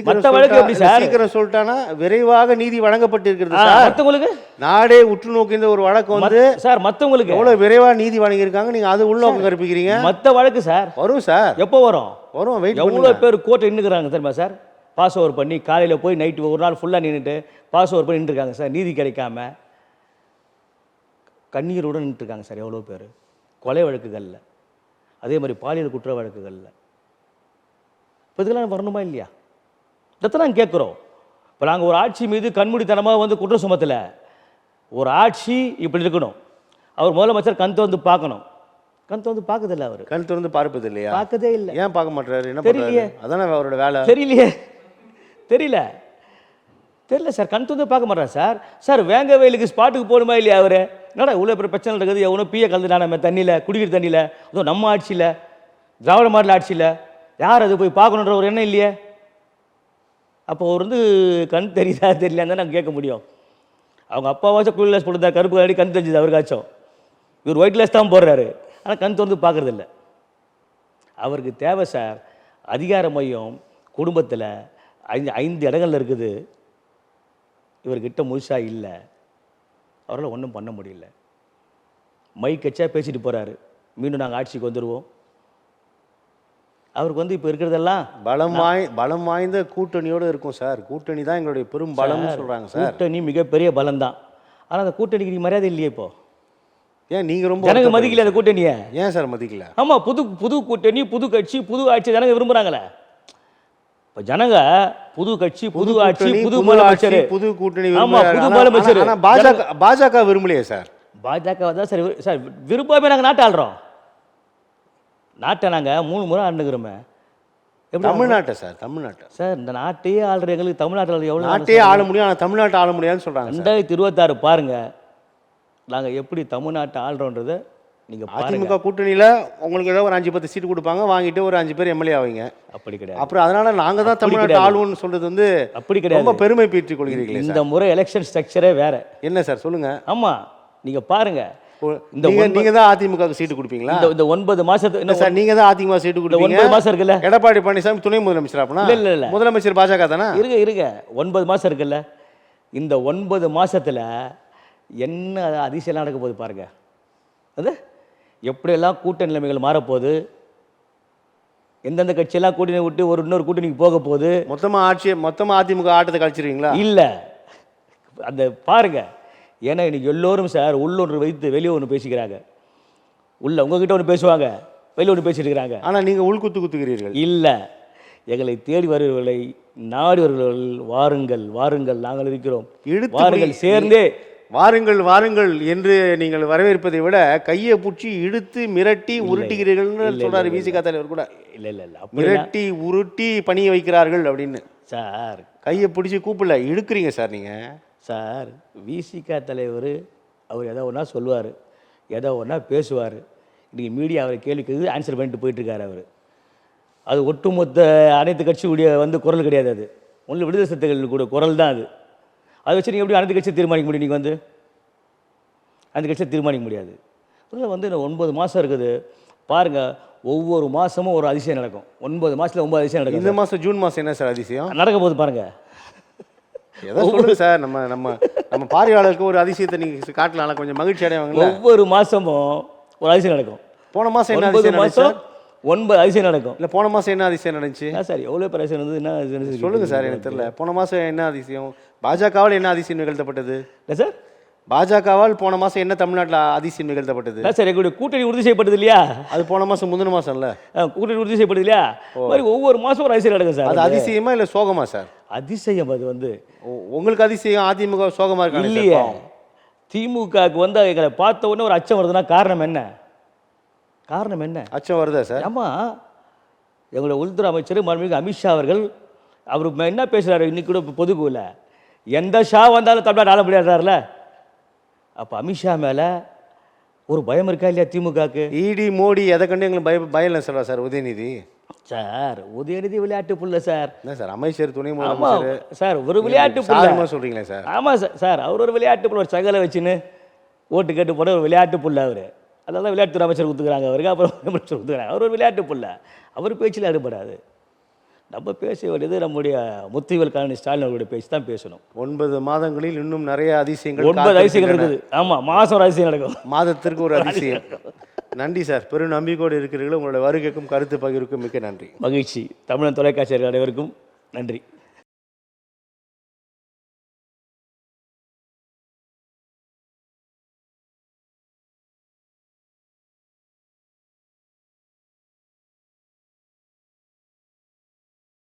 மற்ற வழக்கு எப்படி சார்? சீக்கிரம் சொல்லிட்டானா விரைவாக நீதி வழங்கப்பட்டிருக்கிறது சார். மற்றவங்களுக்கு நாடே உற்று நோக்கின்ற ஒரு வழக்கு வந்து சார் மற்றவங்களுக்கு எவ்வளவு விரைவா நீதி வழங்கியிருக்காங்க. நீங்க அது உள்ள உங்க கற்பிக்கிறீங்க. மற்ற வழக்கு சார் வரும் சார். எப்போ வரும்? வரும், வெயிட் எவ்வளோ பண்ணுங்க. பேர் கோர்ட்டை நின்றுக்கிறாங்க தெரியுமா சார்? பாஸ் ஓவர் பண்ணி காலையில் போய் நைட்டு ஒரு நாள் ஃபுல்லாக நின்றுட்டு பாஸ் ஓவர் பண்ணி நின்றுருக்காங்க சார். நீதி கிடைக்காம கண்ணீரோடு நின்றுருக்காங்க சார் எவ்வளோ பேர். கொலை வழக்குகளில், அதே மாதிரி பாலியல் குற்ற வழக்குகளில். இப்போ இதுக்கெல்லாம் வரணுமா இல்லையா? இதைத்தான் நாங்கள் கேட்குறோம். இப்போ நாங்கள் ஒரு ஆட்சி மீது கண்மூடித்தனமாக வந்து குற்றம் சுமத்தல. ஒரு ஆட்சி இப்படி இருக்கணும். அவர் முதலமைச்சர் கண் திறந்து பார்க்கணும். கண் திறந்து பார்க்கதில்லை. அவர் கண் திறந்து பார்ப்பது இல்லையா? பார்க்கதே இல்லை. ஏன் பார்க்க மாட்டாரு? என்ன தெரியலையே. பண்றாரு? அதானே அவரோட வேலை. தெரியலையே, தெரியல சார். கண் திறந்து பார்க்க மாட்டார் சார். சார் வேங்க வயலுக்கு ஸ்பாட்டுக்கு போகணுமா இல்லையா? அவர் என்னடா இவ்வளோ பெரிய பிரச்சனை இருக்குது, எவனோ பிஏ கலந்துட்டான் நம்ம தண்ணியில், குடிக்கிற தண்ணியில், அதுவும் நம்ம ஆட்சியில், திராவிட மாடல் ஆட்சியில் யார் அது போய் பார்க்கணுன்ற ஒரு எண்ணம் இல்லையே? அப்போ அவர் வந்து கண் தெரியுதா தெரியலான்னு தான் நாங்கள் கேட்க முடியும். அவங்க அப்பாவாச்சும் கூல் கிளாஸ் போட்டுருந்தா, கருப்பு கலடி கண் தெரிஞ்சுது அவருக்காச்சும். இவர் ஒயிட் கிளாஸ் தான் போடுறாரு, ஆனால் கண் திறந்து பார்க்குறதில்ல. அவருக்கு தேவை சார் அதிகார மையம் குடும்பத்தில் 5 இடங்கள்ல இருக்குது. இவர்கிட்ட முழுசாக இல்லை. அவரால் ஒன்றும் பண்ண முடியல. மைக் கட்சியாக பேசிட்டு போகிறாரு, மீண்டும் நாங்கள் ஆட்சிக்கு வந்துடுவோம். அவருக்கு வந்து இப்போ இருக்கிறதெல்லாம் பலம் வாய்ந்த கூட்டணியோடு இருக்கும் சார். கூட்டணி தான் எங்களுடைய பெரும் பலம்னு சொல்றாங்க சார். கூட்டணி மிகப்பெரிய பலம் தான். ஆனால் அந்த கூட்டணிக்கு நீ மரியாதை இல்லையே. இப்போ ஏன் நீங்க ரொம்ப ஜனங்க மதிக்கல அந்த கூட்டணியை? ஏன் சார் மதிக்கல? ஆமாம், புது கூட்டணி, புது கட்சி, புது ஆட்சி ஜனங்க விரும்புகிறாங்களே. இப்போ ஜனங்க புது கட்சி, புது ஆட்சி, புது முதலமைச்சர், புது கூட்டணி. ஆமாம், புது முதலமைச்சர். பாஜக விரும்பலையே சார். பாஜக தான் சார் சார் விருப்பமே. நாங்கள் நாட்டை ஆள்றோம். நாட்டை நாங்கள் 3 முறை ஆண்டுக்கிறோமே. தமிழ்நாட்டை சார், தமிழ்நாட்டை சார் இந்த நாட்டையே ஆள்ற எங்களுக்கு தமிழ்நாட்டில் எவ்வளோ நாட்டையே ஆள முடியும், ஆனால் தமிழ்நாட்டை ஆள முடியாதுன்னு சொல்கிறாங்க. 2026 பாருங்க நாங்கள் எப்படி தமிழ்நாட்டை ஆள்றோன்றதை நீங்கள் அதிமுக கூட்டணியில் உங்களுக்கு ஏதோ ஒரு 5-10 சீட்டு கொடுப்பாங்க, வாங்கிட்டு ஒரு 5 பேர் எம்எல்ஏ ஆவீங்க. அப்படி கிடையாது. அப்புறம் அதனால நாங்கள் தான் தமிழ்நாட்டை ஆளுவோம்னு சொல்றது வந்து அப்படி கிடையாது. ரொம்ப பெருமை பீற்றிக் கொள்கிறீங்களே. இந்த முறை எலெக்ஷன் ஸ்ட்ரக்சரே வேற. என்ன சார் சொல்லுங்க. ஆமாம், நீங்கள் பாருங்க. நீங்க தான் அதிமுக சீட்டு கொடுப்பீங்களா? இந்த 9 மாசத்துக்கு சார் நீங்க தான் அதிமுக சீட்டு கொடுப்பீங்க. 9 மாசம் இருக்குல்ல. எடப்பாடி பழனிசாமி துணை முதலமைச்சர் அப்பனா? இல்ல முதலமைச்சர் பாஜக தானே. இருங்க 9 மாசம் இருக்குல்ல. இந்த 9 மாசத்துல என்ன அதிசயம் நடக்க போகுது பாருங்க. அது எப்படியெல்லாம் கூட்டணி நிலைமைகள் மாறப்போகுது, எந்தெந்த கட்சியெல்லாம் கூட்டணி விட்டு இன்னொரு கூட்டணிக்கு போக போகுது. மொத்தமா அதிமுக ஆட்டத்தை கழிச்சிருவீங்களா? இல்ல, அந்த பாருங்க. ஏன்னா இன்னைக்கு எல்லோரும் சார் உள்ளொன்று வைத்து வெளியே ஒன்று பேசிக்கிறாங்க. உங்ககிட்ட ஒன்று பேசுவாங்க, வெளியே ஒன்று பேசிட்டு இருக்கிறாங்க. ஆனால் நீங்கள் உள்குத்து குத்துக்கிறீர்கள். இல்லை, எங்களை தேடி வருவர்களை நாடி வருவர்கள் வாருங்கள் வாருங்கள் நாங்கள் இருக்கிறோம், வாருங்கள் சேர்ந்தே வாருங்கள் என்று நீங்கள் வரவேற்பதை விட கையை பூச்சி இழுத்து மிரட்டி உருட்டுகிறீர்கள் சொல்றாரு விசிக தலைவர் கூட. இல்லை மிரட்டி உருட்டி பணிய வைக்கிறார்கள் அப்படின்னு. சார் கையை பிடிச்சி கூப்பிடல, இழுக்கிறீங்க சார் நீங்கள். சார் விசிக தலைவர் அவர் எதோ ஒன்றா சொல்லுவார், எதோ ஒன்றா பேசுவார். இன்றைக்கி மீடியா அவரை கேள்வி கேட்குது, ஆன்சர் பண்ணிட்டு போயிட்டுருக்காரு அவர். அது ஒட்டுமொத்த அனைத்து கட்சியுடைய குரல் கிடையாது, அது ஒன்லி விடுதலை சிறுத்தைகள் கூட குரல் தான் அது. அதை வச்சு நீங்கள் எப்படி அனைத்து கட்சியை தீர்மானிக்க முடியும்? நீங்கள் அந்த கட்சியை தீர்மானிக்க முடியாது. அதில் இன்னும் 9 மாதம் இருக்குது பாருங்கள். ஒவ்வொரு மாதமும் ஒரு அதிசயம் நடக்கும். 9 மாதத்தில் 9 அதிசயம் நடக்கும். இந்த மாதம் ஜூன் மாதம் என்ன சார் அதிசயம் நடக்க போகுது பாருங்கள். ஏதோ சொல்லுங்க சார். நம்ம பார்வையாளருக்கு ஒரு அதிசயத்தை நீங்கள் காட்டலாம், கொஞ்சம் மகிழ்ச்சி அடைவாங்க. ஒவ்வொரு மாதமும் ஒரு அதிசயம் நடக்கும். போன மாதம் என்ன 9 மாதம் 9 அதிசயம் நடக்கும். இல்லை போன மாதம் என்ன அதிசயம் நடந்துச்சு சார்? எவ்வளோ பேர் அதிசயம் இருந்தது? என்ன சொல்லுங்க சார், எனக்கு தெரியல. போன மாதம் என்ன அதிசயம்? பாஜகவால் என்ன அதிசயம் நிகழ்த்தப்பட்டது? இல்லை சார், பாஜகவால் போன மாதம் என்ன தமிழ்நாட்டில் அதிசயம் நிகழ்த்தப்பட்டது? சார் எங்களுடைய கூட்டணி உறுதி செய்யப்பட்டது இல்லையா? அது போன மாதம் முந்தின மாதம் இல்லை, கூட்டணி உறுதி செய்யப்பட்டது இல்லையா? மாதிரி ஒவ்வொரு மாதம் ஒரு அதிசயம் நடக்கும் சார். அது அதிசயமா இல்லை சோகமா சார்? அதிசயம். அது உங்களுக்கு அதிசயம், அதிமுக சோகமா இருக்கு இல்லையே. திமுகவுக்கு எங்களை பார்த்த உடனே ஒரு அச்சம் வருதுன்னா காரணம் என்ன? காரணம் என்ன? அச்சம் வருதா சார்? ஆமாம், எங்களுடைய உள்துறை அமைச்சர் மாண்புமிகு அமித்ஷா அவர்கள் அவர் என்ன பேசுகிறாரு இன்னைக்கு கூட பொதுக்குள்ள, எந்த ஷா வந்தாலும் தமிழ்நாடு ஆள முடியாடுறாருல. அப்போ அமித்ஷா மேலே ஒரு பயம் இருக்கா இல்லையா திமுகவுக்கு? இடி மோடி எதை கண்டு எங்களுக்கு பயம் இல்லை சொல்கிறா சார் உதயநிதி. சார் உதயநிதி விளையாட்டு புள்ள சார். என்ன சார் அமைச்சர், துணை ஆமாம் முதலமைச்சர் சார், ஒரு விளையாட்டு புள்ள சொல்கிறீங்களே சார்? ஆமாம் சார். சார் அவர் ஒரு விளையாட்டு புள்ள, ஒரு சகலை வச்சுன்னு ஓட்டு கேட்டு போன ஒரு விளையாட்டு புள்ள அவர். அதெல்லாம் விளையாட்டுத்துறை அமைச்சர் கொடுத்துக்கிறாங்க அவருக்கு, அப்புறம் அமைச்சர் கொடுத்துக்கிறாங்க. அவர் ஒரு விளையாட்டு புள்ள, அவர் பேச்சில் ஈடுபடாது. நம்ம பேச வேண்டியது நம்முடைய முத்துவேல் கருணாநிதி ஸ்டாலின் அவருடைய பேச்சு தான் பேசணும். 9 மாதங்களில் இன்னும் நிறைய அதிசயங்கள், 9 அதிசயங்கள் இருக்குது. ஆமாம், மாதம் ஒரு அதிசயம் நடக்கும், மாதத்திற்கு ஒரு அதிசயம். நன்றி சார், பெரும் நம்பிக்கையோடு இருக்கிறீர்கள். உங்களுடைய வருகைக்கும் கருத்து பகிர்வுக்கும் மிக்க நன்றி. மகிழ்ச்சி. தமிழன் தொலைக்காட்சியர்கள் அனைவருக்கும் நன்றி.